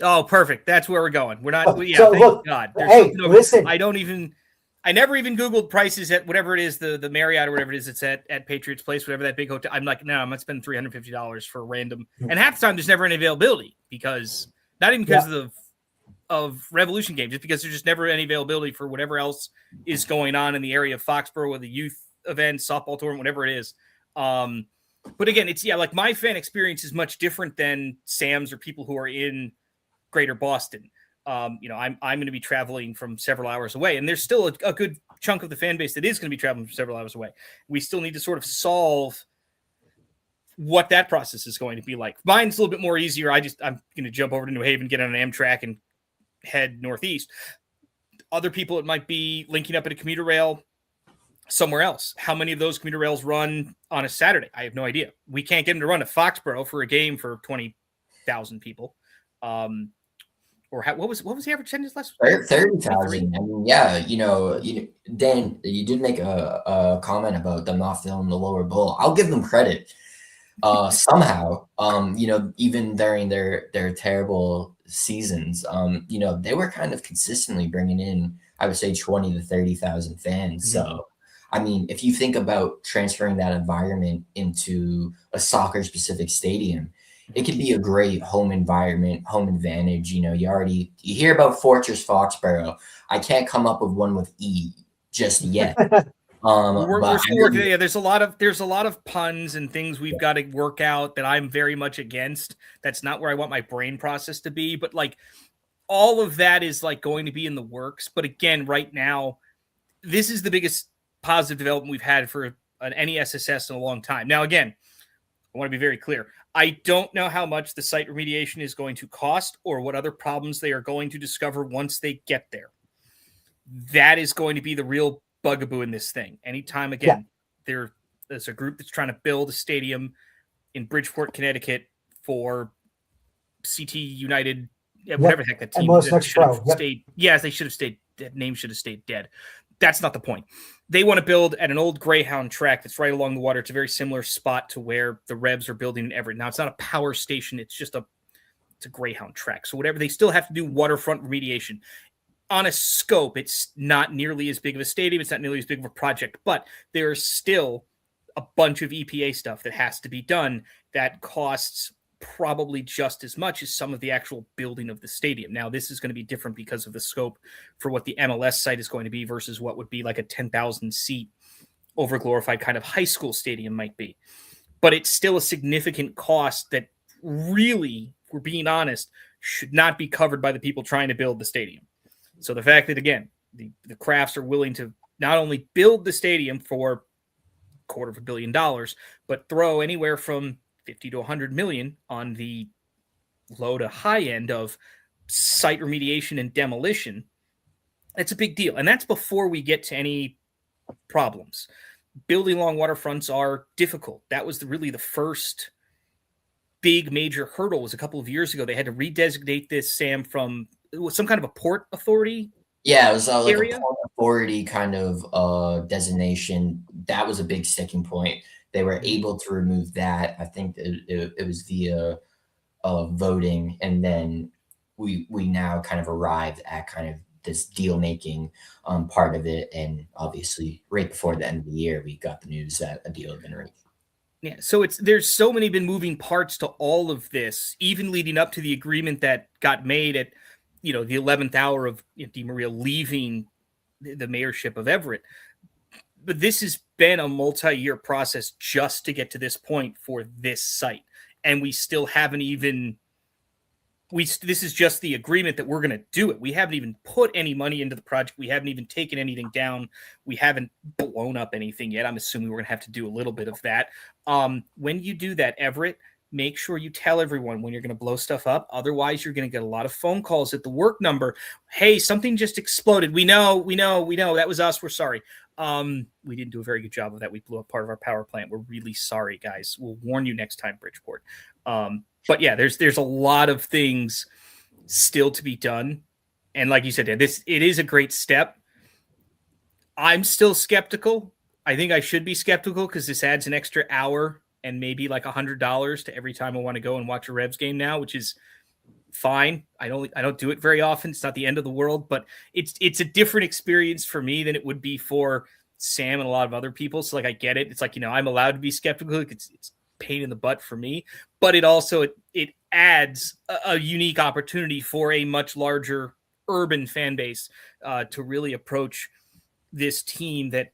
Oh, perfect. That's where we're going. We're not. Yeah, so thank look, God. Hey, listen. I never even Googled prices at whatever it is, the Marriott or whatever it is it's at Patriots Place, whatever that big hotel. I'm like, no, I'm not spending $350 for a random. And half the time there's never any availability, because not even because of Revolution games, just because there's just never any availability for whatever else is going on in the area of Foxborough with the youth event, softball tournament, whatever it is. But again, it's my fan experience is much different than Sam's or people who are in Greater Boston. I'm going to be traveling from several hours away, and there's still a good chunk of the fan base that is going to be traveling from several hours away. We still need to sort of solve what that process is going to be like. Mine's a little bit more easier. I'm going to jump over to New Haven, get on an Amtrak, and head northeast. Other people, it might be linking up at a commuter rail somewhere else. How many of those commuter rails run on a Saturday? I have no idea. We can't get them to run to Foxborough for a game for 20,000 people. What was the average attendance last week? 30,000. I mean, yeah, Dan, you did make a comment about them not filling the lower bowl. I'll give them credit. Somehow, even during their terrible seasons, they were kind of consistently bringing in, I would say, 20 to 30,000 fans. Mm-hmm. So, I mean, if you think about transferring that environment into a soccer-specific stadium, it could be a great home environment, home advantage. You hear about Fortress Foxborough. I can't come up with one with E just yet. We're still working. Yeah, there's a lot of puns and things we've got to work out that I'm very much against. That's not where I want my brain process to be. But like all of that is like going to be in the works. But again, right now, this is the biggest positive development we've had for any SSS in a long time. Now, again, I want to be very clear. I don't know how much the site remediation is going to cost or what other problems they are going to discover once they get there. That is going to be the real bugaboo in this thing. Anytime, again, there's a group that's trying to build a stadium in Bridgeport, Connecticut for CT United, whatever the heck that team should have stayed. Yes, they should have stayed. That name should have stayed dead. That's not the point. They want to build at an old Greyhound track that's right along the water. It's a very similar spot to where the Rebs are building in Everett. Now, it's not a power station. It's just a Greyhound track. So whatever, they still have to do waterfront remediation. On a scope, it's not nearly as big of a stadium. It's not nearly as big of a project, but there's still a bunch of EPA stuff that has to be done that costs probably just as much as some of the actual building of the stadium. Now, this is going to be different because of the scope for what the MLS site is going to be versus what would be like a 10,000 seat overglorified kind of high school stadium might be. But it's still a significant cost that really, if we're being honest, should not be covered by the people trying to build the stadium. So the fact that, again, the Crafts are willing to not only build the stadium for $250 million, but throw anywhere from 50 to 100 million on the low to high end of site remediation and demolition, it's a big deal. And that's before we get to any problems. Building along waterfronts are difficult. That was really the first big major hurdle. Was a couple of years ago. They had to redesignate this, Sam, from some kind of a port authority. Yeah, it was like a port authority kind of designation. That was a big sticking point. They were able to remove that. I think it was via voting, and then we now kind of arrived at kind of this deal making part of it. And obviously, right before the end of the year, we got the news that a deal had been reached. Yeah, so there's so many been moving parts to all of this, even leading up to the agreement that got made at the 11th hour of Di Maria leaving the mayorship of Everett. But this has been a multi-year process just to get to this point for this site. And we still haven't even, this is just the agreement that we're going to do it. We haven't even put any money into the project. We haven't even taken anything down. We haven't blown up anything yet. I'm assuming we're going to have to do a little bit of that. When you do that, Everett, make sure you tell everyone when you're going to blow stuff up. Otherwise, you're going to get a lot of phone calls at the work number. Hey, something just exploded. We know. That was us. We're sorry. We didn't do a very good job of that. We blew up part of our power plant. We're really sorry, guys. We'll warn you next time, Bridgeport. But yeah, there's a lot of things still to be done. And like you said, it is a great step. I'm still skeptical. I think I should be skeptical because this adds an extra hour and maybe like $100 to every time I want to go and watch a Revs game now, which is fine. I don't do it very often. It's not the end of the world, but it's a different experience for me than it would be for Sam and a lot of other people. So like, I get it. It's like, I'm allowed to be skeptical. It's pain in the butt for me, but it also, it adds a unique opportunity for a much larger urban fan base to really approach this team that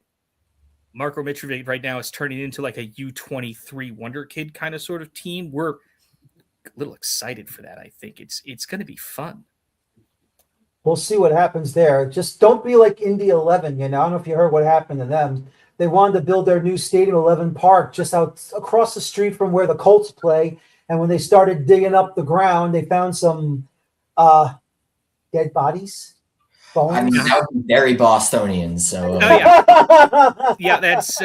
Marko Mitrovic right now is turning into like a U23 wonder kid kind of sort of team. We're a little excited for that. I think it's going to be fun. we'll see what happens there. Just don't be like Indy 11. I don't know if you heard what happened to them. They wanted to build their new Stadium 11 Park just out across the street from where the Colts play. And when they started digging up the ground, they found some dead bodies. Bones. I mean, that would be very Bostonian. So, yeah, that's.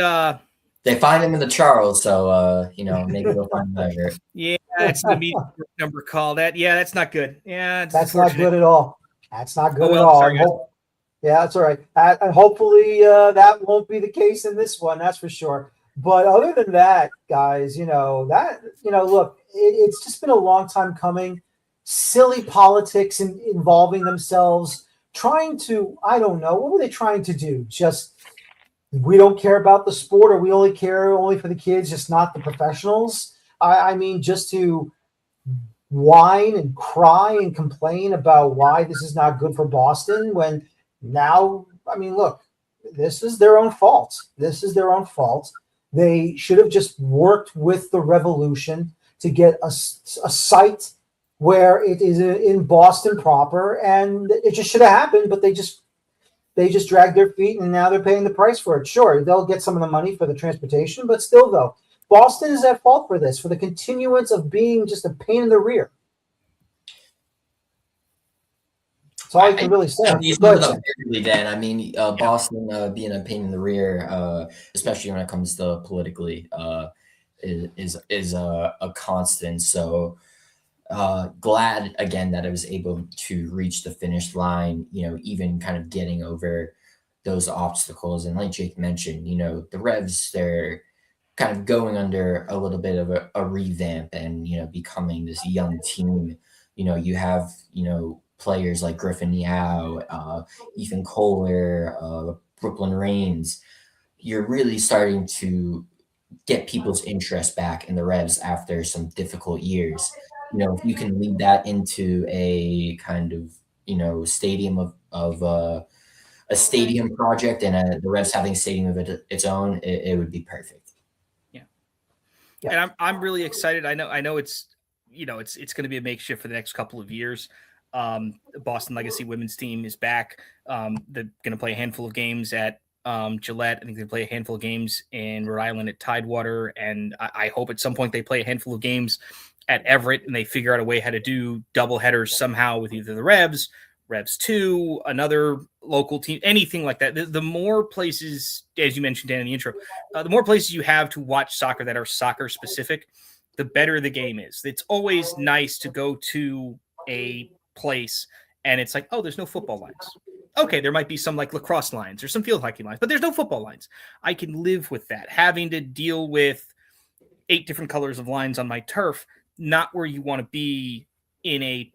They find him in the Charles, so maybe they'll find him there. Yeah, it's the media number call. That's not good. Yeah, that's not good at all. That's not good at all. Sorry, yeah, that's all right. And hopefully that won't be the case in this one. That's for sure. But other than that, guys, look, it's just been a long time coming. Silly politics involving themselves, trying to, I don't know, what were they trying to do? Just, we don't care about the sport, or we only care for the kids, just not the professionals. I mean, just to whine and cry and complain about why this is not good for Boston, when now, I mean, look, this is their own fault. They should have just worked with the Revolution to get a site where it is in Boston proper, and it just should have happened, but they just dragged their feet, and now they're paying the price for it. Sure, they'll get some of the money for the transportation, but still, though, Boston is at fault for this, for the continuance of being just a pain in the rear. That's all I can really say. Dan. I mean, Boston being a pain in the rear, especially when it comes to politically, is a constant. So glad again that I was able to reach the finish line. Even kind of getting over those obstacles, and like Jake mentioned, the Revs, they're kind of going under a little bit of a revamp, and becoming this young team. You have players like Griffin Yao, Ethan Kohler, Brooklyn Reigns. You're really starting to get people's interest back in the Revs after some difficult years. If you can lead that into a kind of, stadium of a stadium project, and the Revs having a stadium of its own, it would be perfect. Yeah. And I'm really excited. I know it's, it's going to be a makeshift for the next couple of years. Boston Legacy women's team is back. They're going to play a handful of games at Gillette. I think they play a handful of games in Rhode Island at Tidewater, and I hope at some point they play a handful of games at Everett, and they figure out a way how to do double headers somehow with either the Revs 2, another local team, anything like that. The more places, as you mentioned, Dan, in the intro, the more places you have to watch soccer that are soccer specific, the better the game is. It's always nice to go to a place and it's like, oh, there's no football lines. Okay, there might be some like lacrosse lines or some field hockey lines, but there's no football lines. I can live with that. Having to deal with 8 different colors of lines on my turf, not where you want to be in a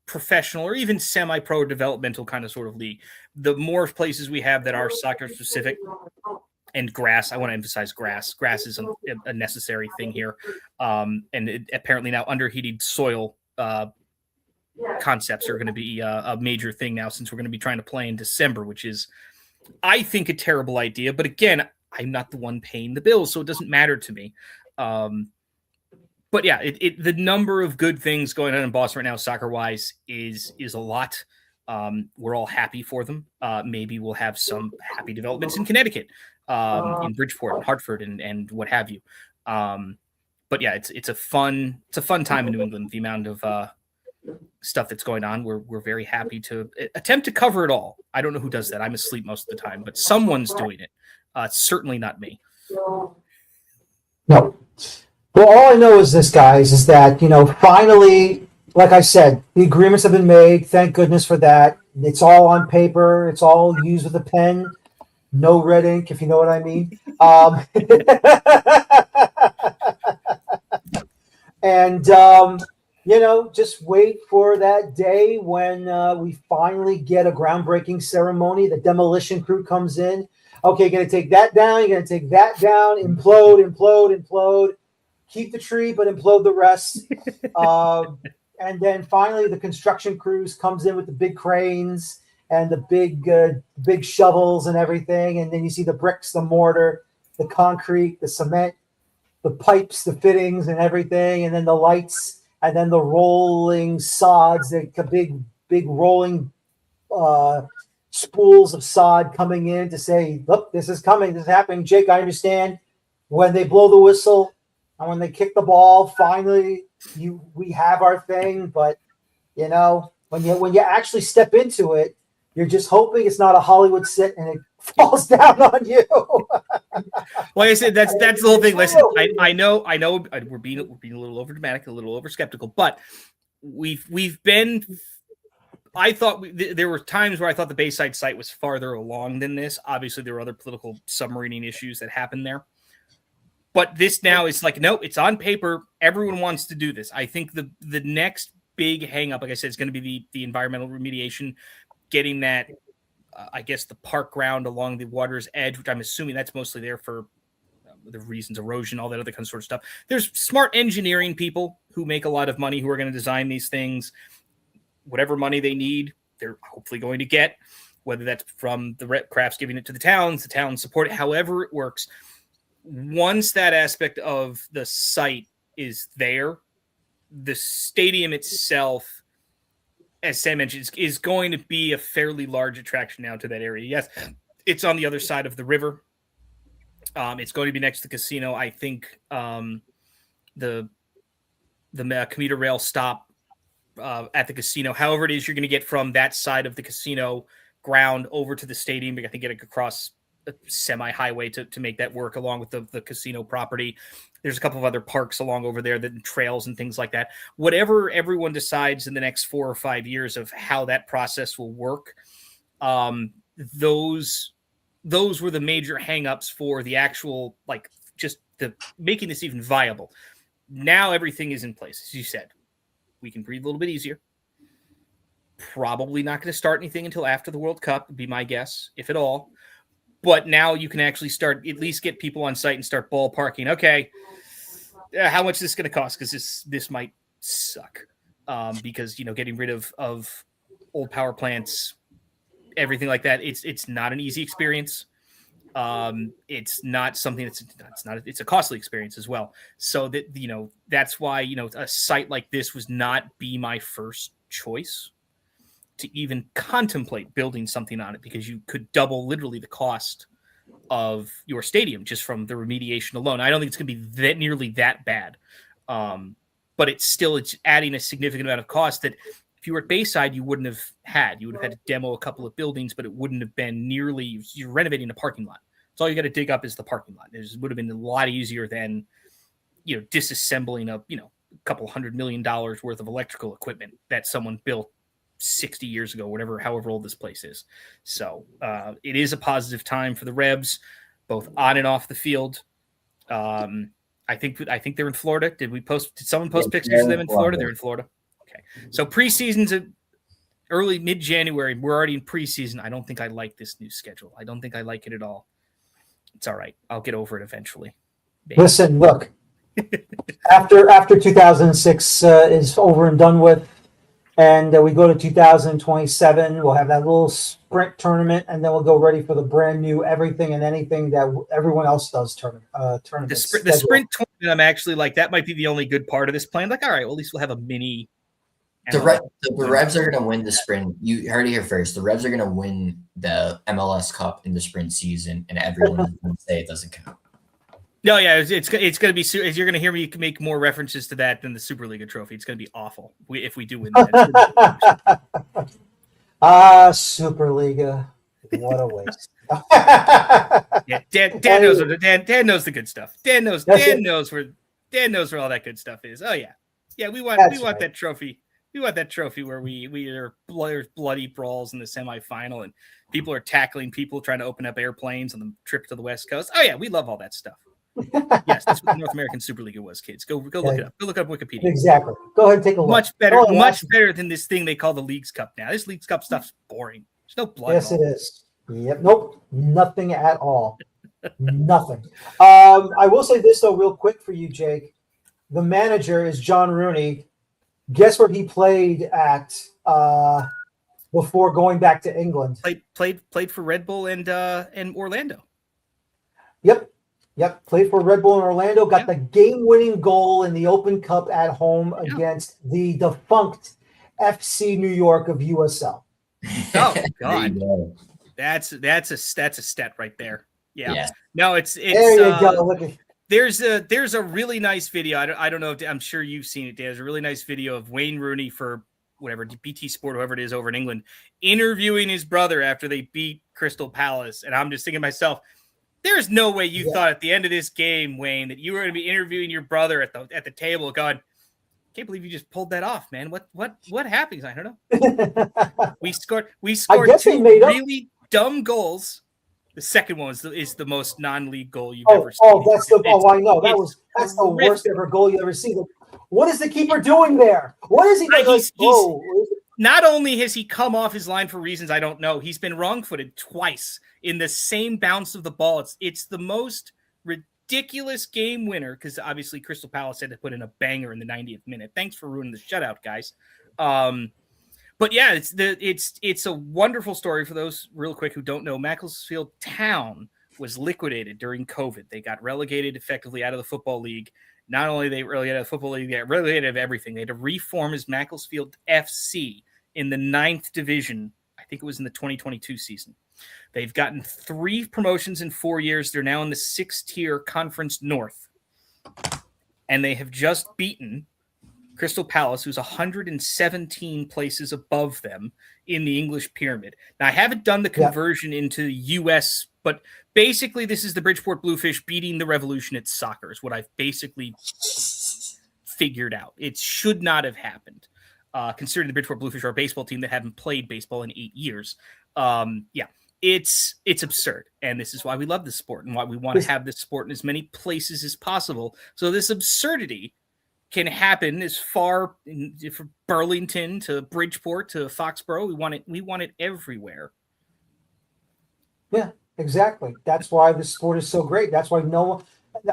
professional or even semi-pro developmental kind of sort of league. The more places we have that are soccer specific, and grass, I want to emphasize grass. Grass is a necessary thing here. And apparently now underheated soil concepts are going to be a major thing now, since we're going to be trying to play in December, which is, I think, a terrible idea. But again, I'm not the one paying the bills, so it doesn't matter to me. But yeah, the number of good things going on in Boston right now, soccer-wise, is a lot. We're all happy for them. Maybe we'll have some happy developments in Connecticut, in Bridgeport and Hartford and what have you. But yeah, it's a fun time in New England. The amount of stuff that's going on, we're very happy to attempt to cover it all. I don't know who does that. I'm asleep most of the time, but someone's doing it. Certainly not me. No. Well, all I know is this, guys, is that, finally, like I said, the agreements have been made. Thank goodness for that. It's all on paper. It's all used with a pen. No red ink, if you know what I mean. And, just wait for that day when we finally get a groundbreaking ceremony. The demolition crew comes in. Okay, you're going to take that down. You're going to take that down. Implode. Keep the tree, but implode the rest. And then finally, the construction crews comes in with the big cranes and the big shovels and everything. And then you see the bricks, the mortar, the concrete, the cement, the pipes, the fittings, and everything. And then the lights, and then the rolling sods, the big rolling spools of sod coming in to say, look, this is coming, this is happening. Jake, I understand when they blow the whistle and when they kick the ball, finally we have our thing. But you know, when you actually step into it, you're just hoping it's not a Hollywood sit and it falls down on you. Like I said, that's the whole thing. Listen, I know we're being a little over dramatic, a little over skeptical, but we've been. I thought there were times where I thought the Bayside site was farther along than this. Obviously, there were other political submarining issues that happened there. But this now is like, nope, it's on paper. Everyone wants to do this. I think the next big hang up, like I said, is going to be the environmental remediation, getting that, I guess, the park ground along the water's edge, which I'm assuming that's mostly there for the reasons, erosion, all that other kind of sort of stuff. There's smart engineering people who make a lot of money who are going to design these things. Whatever money they need, they're hopefully going to get, whether that's from the crafts giving it to the towns support it, however it works. Once that aspect of the site is there, the stadium itself, as Sam mentioned, is going to be a fairly large attraction now to that area. Yes, it's on the other side of the river. It's going to be next to the casino. I think the commuter rail stop at the casino, however it is you're going to get from that side of the casino ground over to the stadium, I think getting across a semi-highway to make that work along with the casino property. There's a couple of other parks along over there, that trails and things like that. Whatever everyone decides in the next 4 or 5 years of how that process will work, those were the major hangups for the actual, like, just the making this even viable. Now everything is in place, as you said. We can breathe a little bit easier. Probably not going to start anything until after the World Cup, would be my guess, if at all. But now you can actually start, at least get people on site and start ballparking. Okay, how much is this going to cost? Because this might suck. Because, you know, getting rid of old power plants, everything like that, it's not an easy experience. It's not something it's a costly experience as well. So that, you know, that's why, you know, a site like this was not be my first choice to even contemplate building something on it, because you could double literally the cost of your stadium just from the remediation alone. I don't think it's going to be nearly that bad. But it's adding a significant amount of cost that if you were at Bayside, you wouldn't have had. You would have had to demo a couple of buildings, but it wouldn't have been nearly, you're renovating a parking lot. So all you got to dig up is the parking lot. It would have been a lot easier than, you know, disassembling a couple $100 million worth of electrical equipment that someone built 60 years ago, however old this place is. So it is a positive time for the Rebs, both on and off the field. I think they're in Florida. Did someone post pictures of them in Florida? They're in Florida. Okay. So preseason's early mid-January. We're already in preseason. I don't think I like this new schedule. I don't think I like it at all. It's all right. I'll get over it eventually. Maybe. Listen, look, after 2006 is over and done with, and we go to 2027, we'll have that little sprint tournament, and then we'll go ready for the brand new everything and anything that everyone else does tournament. The sprint tournament, I'm actually like, that might be the only good part of this plan. Like, all right, well, at least we'll have a mini. The Revs are going to win the sprint. You heard it here first. The Revs are going to win the MLS Cup in the sprint season, and everyone is going to say it doesn't count. No, yeah, it's going to be. You're going to hear me make more references to that than the Superliga trophy. It's going to be awful if we do win that. Superliga, what a waste. Yeah, Dan knows the good stuff. Dan knows where all that good stuff is. Oh yeah, we want that trophy. We want that trophy where we are bloody brawls in the semifinal and people are tackling people trying to open up airplanes on the trip to the West Coast. Oh yeah, we love all that stuff. Yes, that's what the North American Superliga was, kids. Go look it up. Go look up Wikipedia. Exactly. Go ahead and take a look. Much better than this thing they call the Leagues Cup now. This Leagues Cup stuff's boring. There's no blood. Yes, it is. Yep. Nope. Nothing at all. Nothing. I will say this though, real quick for you, Jake. The manager is John Rooney. Guess where he played at before going back to England? Played for Red Bull and Orlando. Yep. Played for Red Bull in Orlando. Got the game-winning goal in the Open Cup at home against the defunct FC New York of USL. Oh There God, you go. that's a stat right there. Yeah. Yes. No, it's There you go. Look at there's a really nice video. I don't know if I'm sure you've seen it, Dan. There's a really nice video of Wayne Rooney for whatever BT Sport, whoever it is over in England, interviewing his brother after they beat Crystal Palace. And I'm just thinking to myself, there's no way you thought at the end of this game, Wayne, that you were going to be interviewing your brother at the table going, can't believe you just pulled that off, man. What happened? I don't know. We scored two really dumb goals. The second one is the most non-league goal you've ever seen. I know. That's the worst ever goal you ever seen. What is the keeper doing there? What is he doing? Not only has he come off his line for reasons I don't know, he's been wrong-footed twice in the same bounce of the ball. It's the most ridiculous game winner because obviously Crystal Palace had to put in a banger in the 90th minute. Thanks for ruining the shutout, guys. But yeah, it's a wonderful story for those real quick who don't know. Macclesfield Town was liquidated during COVID. They got relegated effectively out of the Football League. Not only they relegated out of the Football League, they got relegated of everything. They had to reform as Macclesfield FC in the 9th division. I think it was in the 2022 season. They've gotten 3 promotions in 4 years. They're now in the 6th-tier Conference North. And they have just beaten Crystal Palace, who's 117 places above them in the English pyramid. Now, I haven't done the conversion into US, but basically this is the Bridgeport Bluefish beating the Revolution at soccer is what I've basically figured out. It should not have happened, considering the Bridgeport Bluefish are a baseball team that haven't played baseball in 8 years. It's absurd, and this is why we love this sport and why we want to have this sport in as many places as possible. So this absurdity can happen as far from Burlington to Bridgeport to Foxborough. We want it everywhere. Yeah, exactly. That's why this sport is so great. That's why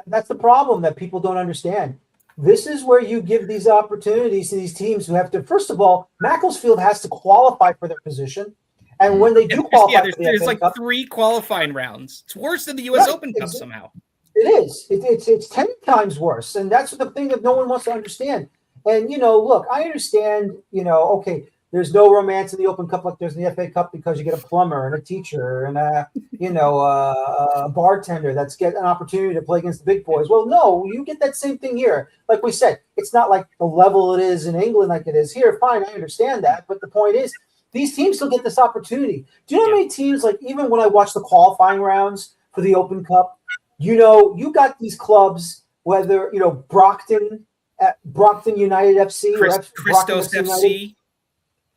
that's the problem that people don't understand. This is where you give these opportunities to these teams who have to, first of all, Macclesfield has to qualify for their position. And when they do qualify, there's like Cup, 3 qualifying rounds. It's worse than the U.S. Open Cup somehow. It is. It's 10 times worse. And that's the thing that no one wants to understand. And, look, I understand, okay, there's no romance in the Open Cup like there's in the FA Cup because you get a plumber and a teacher and a bartender that's get an opportunity to play against the big boys. Well, no, you get that same thing here. Like we said, it's not like the level it is in England like it is here. Fine, I understand that. But the point is, these teams still get this opportunity. Do you know how many teams, like even when I watch the qualifying rounds for the Open Cup, you got these clubs, whether, Brockton United FC, Christos FC.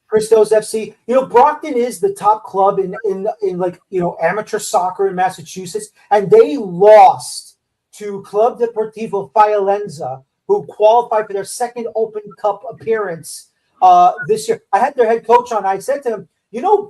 Christos FC. Brockton is the top club in amateur soccer in Massachusetts, and they lost to Club Deportivo Fialenza, who qualified for their second Open Cup appearance this year. I had their head coach on. I said to him,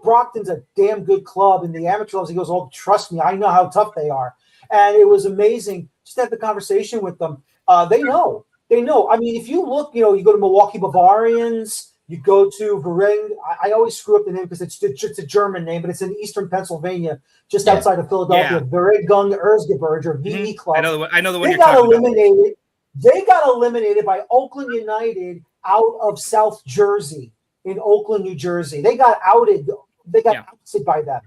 Brockton's a damn good club in the amateur levels. He goes, "Oh, trust me, I know how tough they are." And it was amazing just to have the conversation with them. They know. I mean, if you look, you go to Milwaukee Bavarians, you go to Verein. I always screw up the name because it's a German name, but it's in eastern Pennsylvania, just outside of Philadelphia. Veregung Erzgebirge or VE Club. I know the one they got eliminated. They got eliminated by Oakland United out of South Jersey in Oakland, New Jersey. They got outed. They got ousted by them.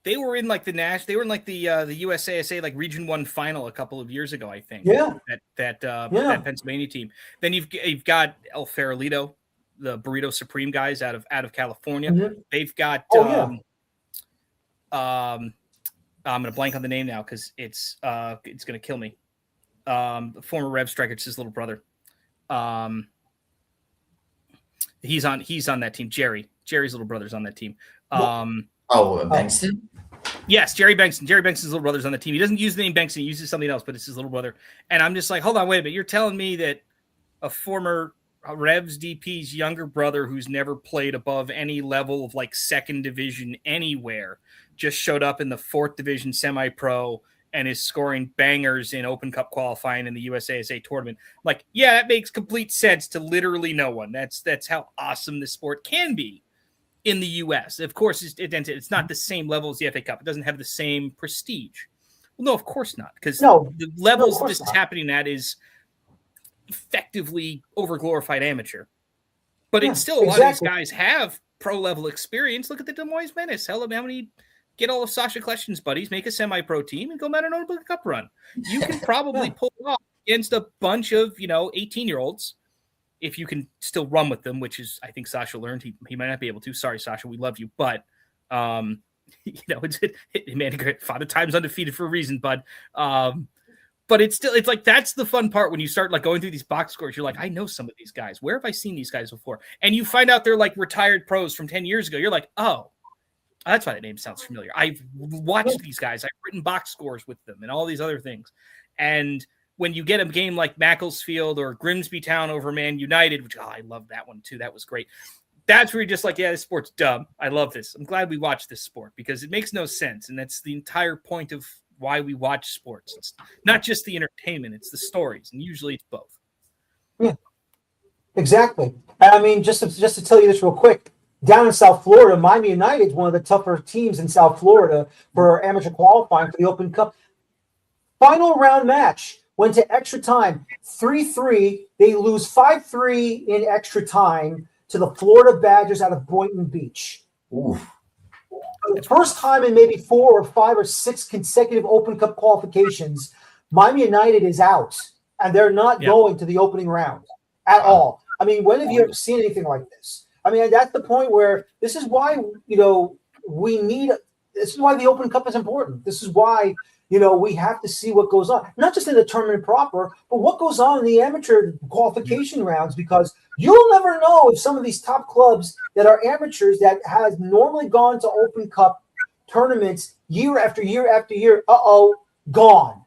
They were in the USASA like Region 1 final a couple of years ago, I think. Yeah. That Pennsylvania team. Then you've got El Farolito, the Burrito Supreme guys out of California. Mm-hmm. They've got I'm gonna blank on the name now because it's gonna kill me. Former Rev striker, it's his little brother. He's on that team. Jerry's little brother's on that team. Bankston? Yes, Jerry Bankston. Jerry Bankston's little brother's on the team. He doesn't use the name Bankston. He uses something else, but it's his little brother. And I'm just like, hold on, wait a minute. You're telling me that a former Revs DP's younger brother who's never played above any level of like second division anywhere just showed up in the 4th division semi-pro and is scoring bangers in Open Cup qualifying in the USASA tournament. Like, yeah, that makes complete sense to literally no one. That's how awesome this sport can be in the U.S. Of course, it's not the same level as the FA Cup. It doesn't have the same prestige. Well, no, of course not, because the levels this is happening at is effectively overglorified amateur. But it's still a lot of these guys have pro level experience, look at the Des Moines Menace. Hell, how many get all of Sasha Kleshton's buddies, make a semi-pro team, and go Manitoba Cup run. You can probably pull it off against a bunch of 18-year-olds if you can still run with them, which is I think Sasha learned he might not be able to. Sorry, Sasha, we love you, but it's Father Time's undefeated for a reason, bud. But it's like that's the fun part when you start like going through these box scores. You're like, I know some of these guys. Where have I seen these guys before? And you find out they're like retired pros from 10 years ago. You're like, oh, that's why that name sounds familiar. I've watched these guys. I've written box scores with them and all these other things. And when you get a game like Macclesfield or Grimsby Town over Man United, which I love that one too. That was great. That's where you're just like, yeah, this sport's dumb. I love this. I'm glad we watched this sport because it makes no sense. And that's the entire point of why we watch sports. It's not just the entertainment, it's the stories. And usually it's both. Yeah, exactly. I mean, just to tell you this real quick, down in South Florida, Miami United is one of the tougher teams in South Florida for amateur qualifying for the Open Cup. Final round match went to extra time, 3-3. They lose 5-3 in extra time to the Florida Badgers out of Boynton Beach. Ooh. For the first time in maybe 4 or 5 or 6 consecutive Open Cup qualifications, Miami United is out, and they're not going to the opening round at all. I mean, when have you ever seen anything like this? I mean, that's the point where this is why, this is why the Open Cup is important. This is why, we have to see what goes on, not just in the tournament proper, but what goes on in the amateur qualification rounds, because you'll never know if some of these top clubs that are amateurs that has normally gone to Open Cup tournaments year after year after year, gone.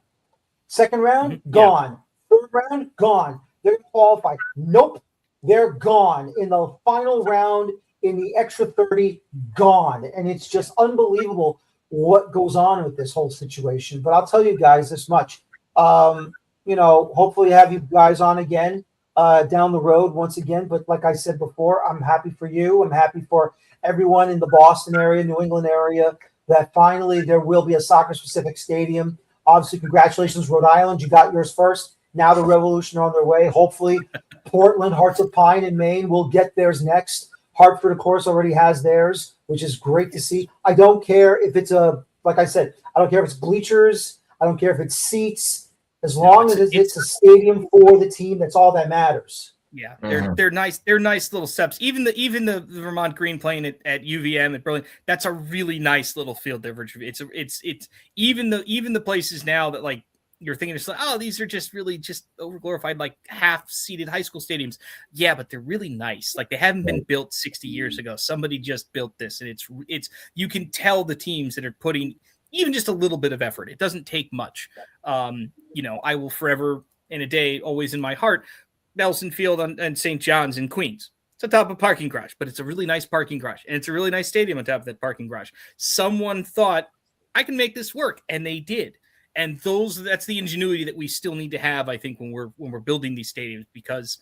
Second round, gone. Third round, gone. They're qualified. Nope. They're gone in the final round in the extra 30, gone. And it's just unbelievable what goes on with this whole situation. But I'll tell you guys this much. Hopefully have you guys on again down the road once again. But like I said before, I'm happy for you. I'm happy for everyone in the Boston area, New England area, that finally there will be a soccer-specific stadium. Obviously, congratulations, Rhode Island. You got yours first. Now the Revolution are on their way. Hopefully, Portland, Hearts of Pine in Maine will get theirs next. Hartford, of course, already has theirs, which is great to see. I don't care if it's like I said, I don't care if it's bleachers. I don't care if it's seats. As long as it's a stadium for the team, that's all that matters. Yeah, they're nice. They're nice little steps. Even the Vermont Green playing at UVM at Berlin. That's a really nice little field there. It's even the places now that like you're thinking it's like, oh, these are just really just overglorified like half-seated high school stadiums. Yeah, but they're really nice. Like they haven't been built 60 years ago. Somebody just built this, and it's you can tell the teams that are putting even just a little bit of effort. It doesn't take much. I will forever in a day, always in my heart, Nelson Field and St. John's in Queens. It's on top of a parking garage, but it's a really nice parking garage, and it's a really nice stadium on top of that parking garage. Someone thought, I can make this work, and they did. And that's the ingenuity that we still need to have, I think, when we're building these stadiums, because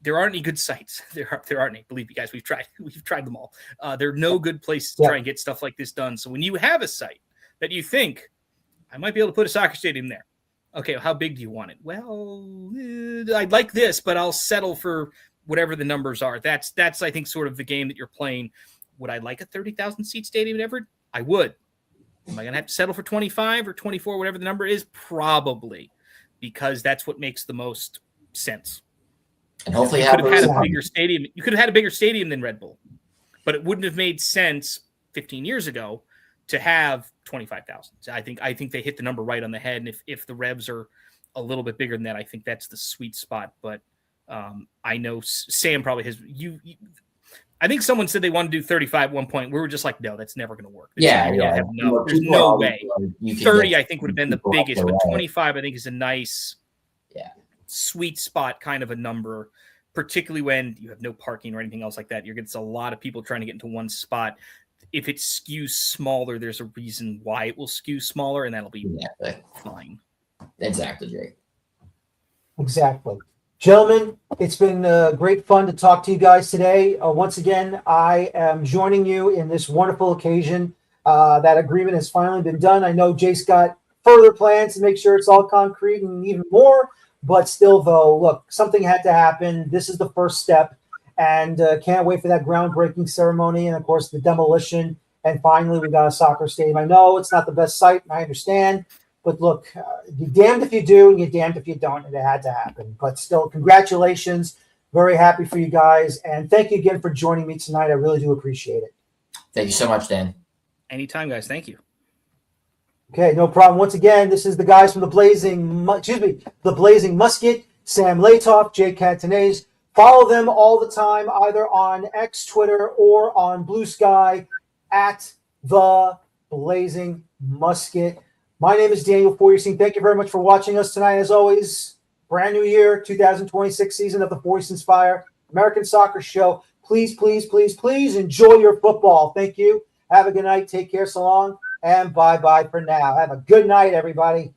there aren't any good sites. There aren't any. Believe me, guys, we've tried them all. There are no good places to try and get stuff like this done. So when you have a site that you think, I might be able to put a soccer stadium there. Okay, how big do you want it? Well, I'd like this, but I'll settle for whatever the numbers are. That's I think sort of the game that you're playing. Would I like a 30,000 seat stadium in Everett? I would. Am I going to have to settle for 25 or 24, whatever the number is? Probably, because that's what makes the most sense. And hopefully you could have had a bigger stadium. You could have had a bigger stadium than Red Bull, but it wouldn't have made sense 15 years ago to have 25,000. So I think they hit the number right on the head. And if the Revs are a little bit bigger than that, I think that's the sweet spot. But I know Sam probably has I think someone said they wanted to do 35 at one point. We were just like, no, that's never going to work. There's no way. 30, I think, would have been the biggest, but 25, I think, is a nice, sweet spot kind of a number, particularly when you have no parking or anything else like that. You're getting a lot of people trying to get into one spot. If it skews smaller, there's a reason why it will skew smaller, and that'll be fine. Exactly, Jake. Exactly. Gentlemen, it's been great fun to talk to you guys today. Once again, I am joining you in this wonderful occasion. That agreement has finally been done. I know Jake's got further plans to make sure it's all concrete and even more, but still, though, look, something had to happen. This is the first step, and can't wait for that groundbreaking ceremony and, of course, the demolition. And finally, we got a soccer stadium. I know it's not the best site, I understand. But look, you're damned if you do and you're damned if you don't, and it had to happen. But still, congratulations. Very happy for you guys. And thank you again for joining me tonight. I really do appreciate it. Thank you so much, Dan. Anytime, guys. Thank you. Okay, no problem. Once again, this is the guys from the Blazing Musket, Sam Lattof, Jake Catanese. Follow them all the time, either on X, Twitter, or on Blue Sky at the Blazing Musket. My name is Daniel Feuerstein. Thank you very much for watching us tonight. As always, brand new year, 2026 season of the Feuerstein's Fire American Soccer Show. Please, please, please, please enjoy your football. Thank you. Have a good night. Take care. So long. And bye-bye for now. Have a good night, everybody.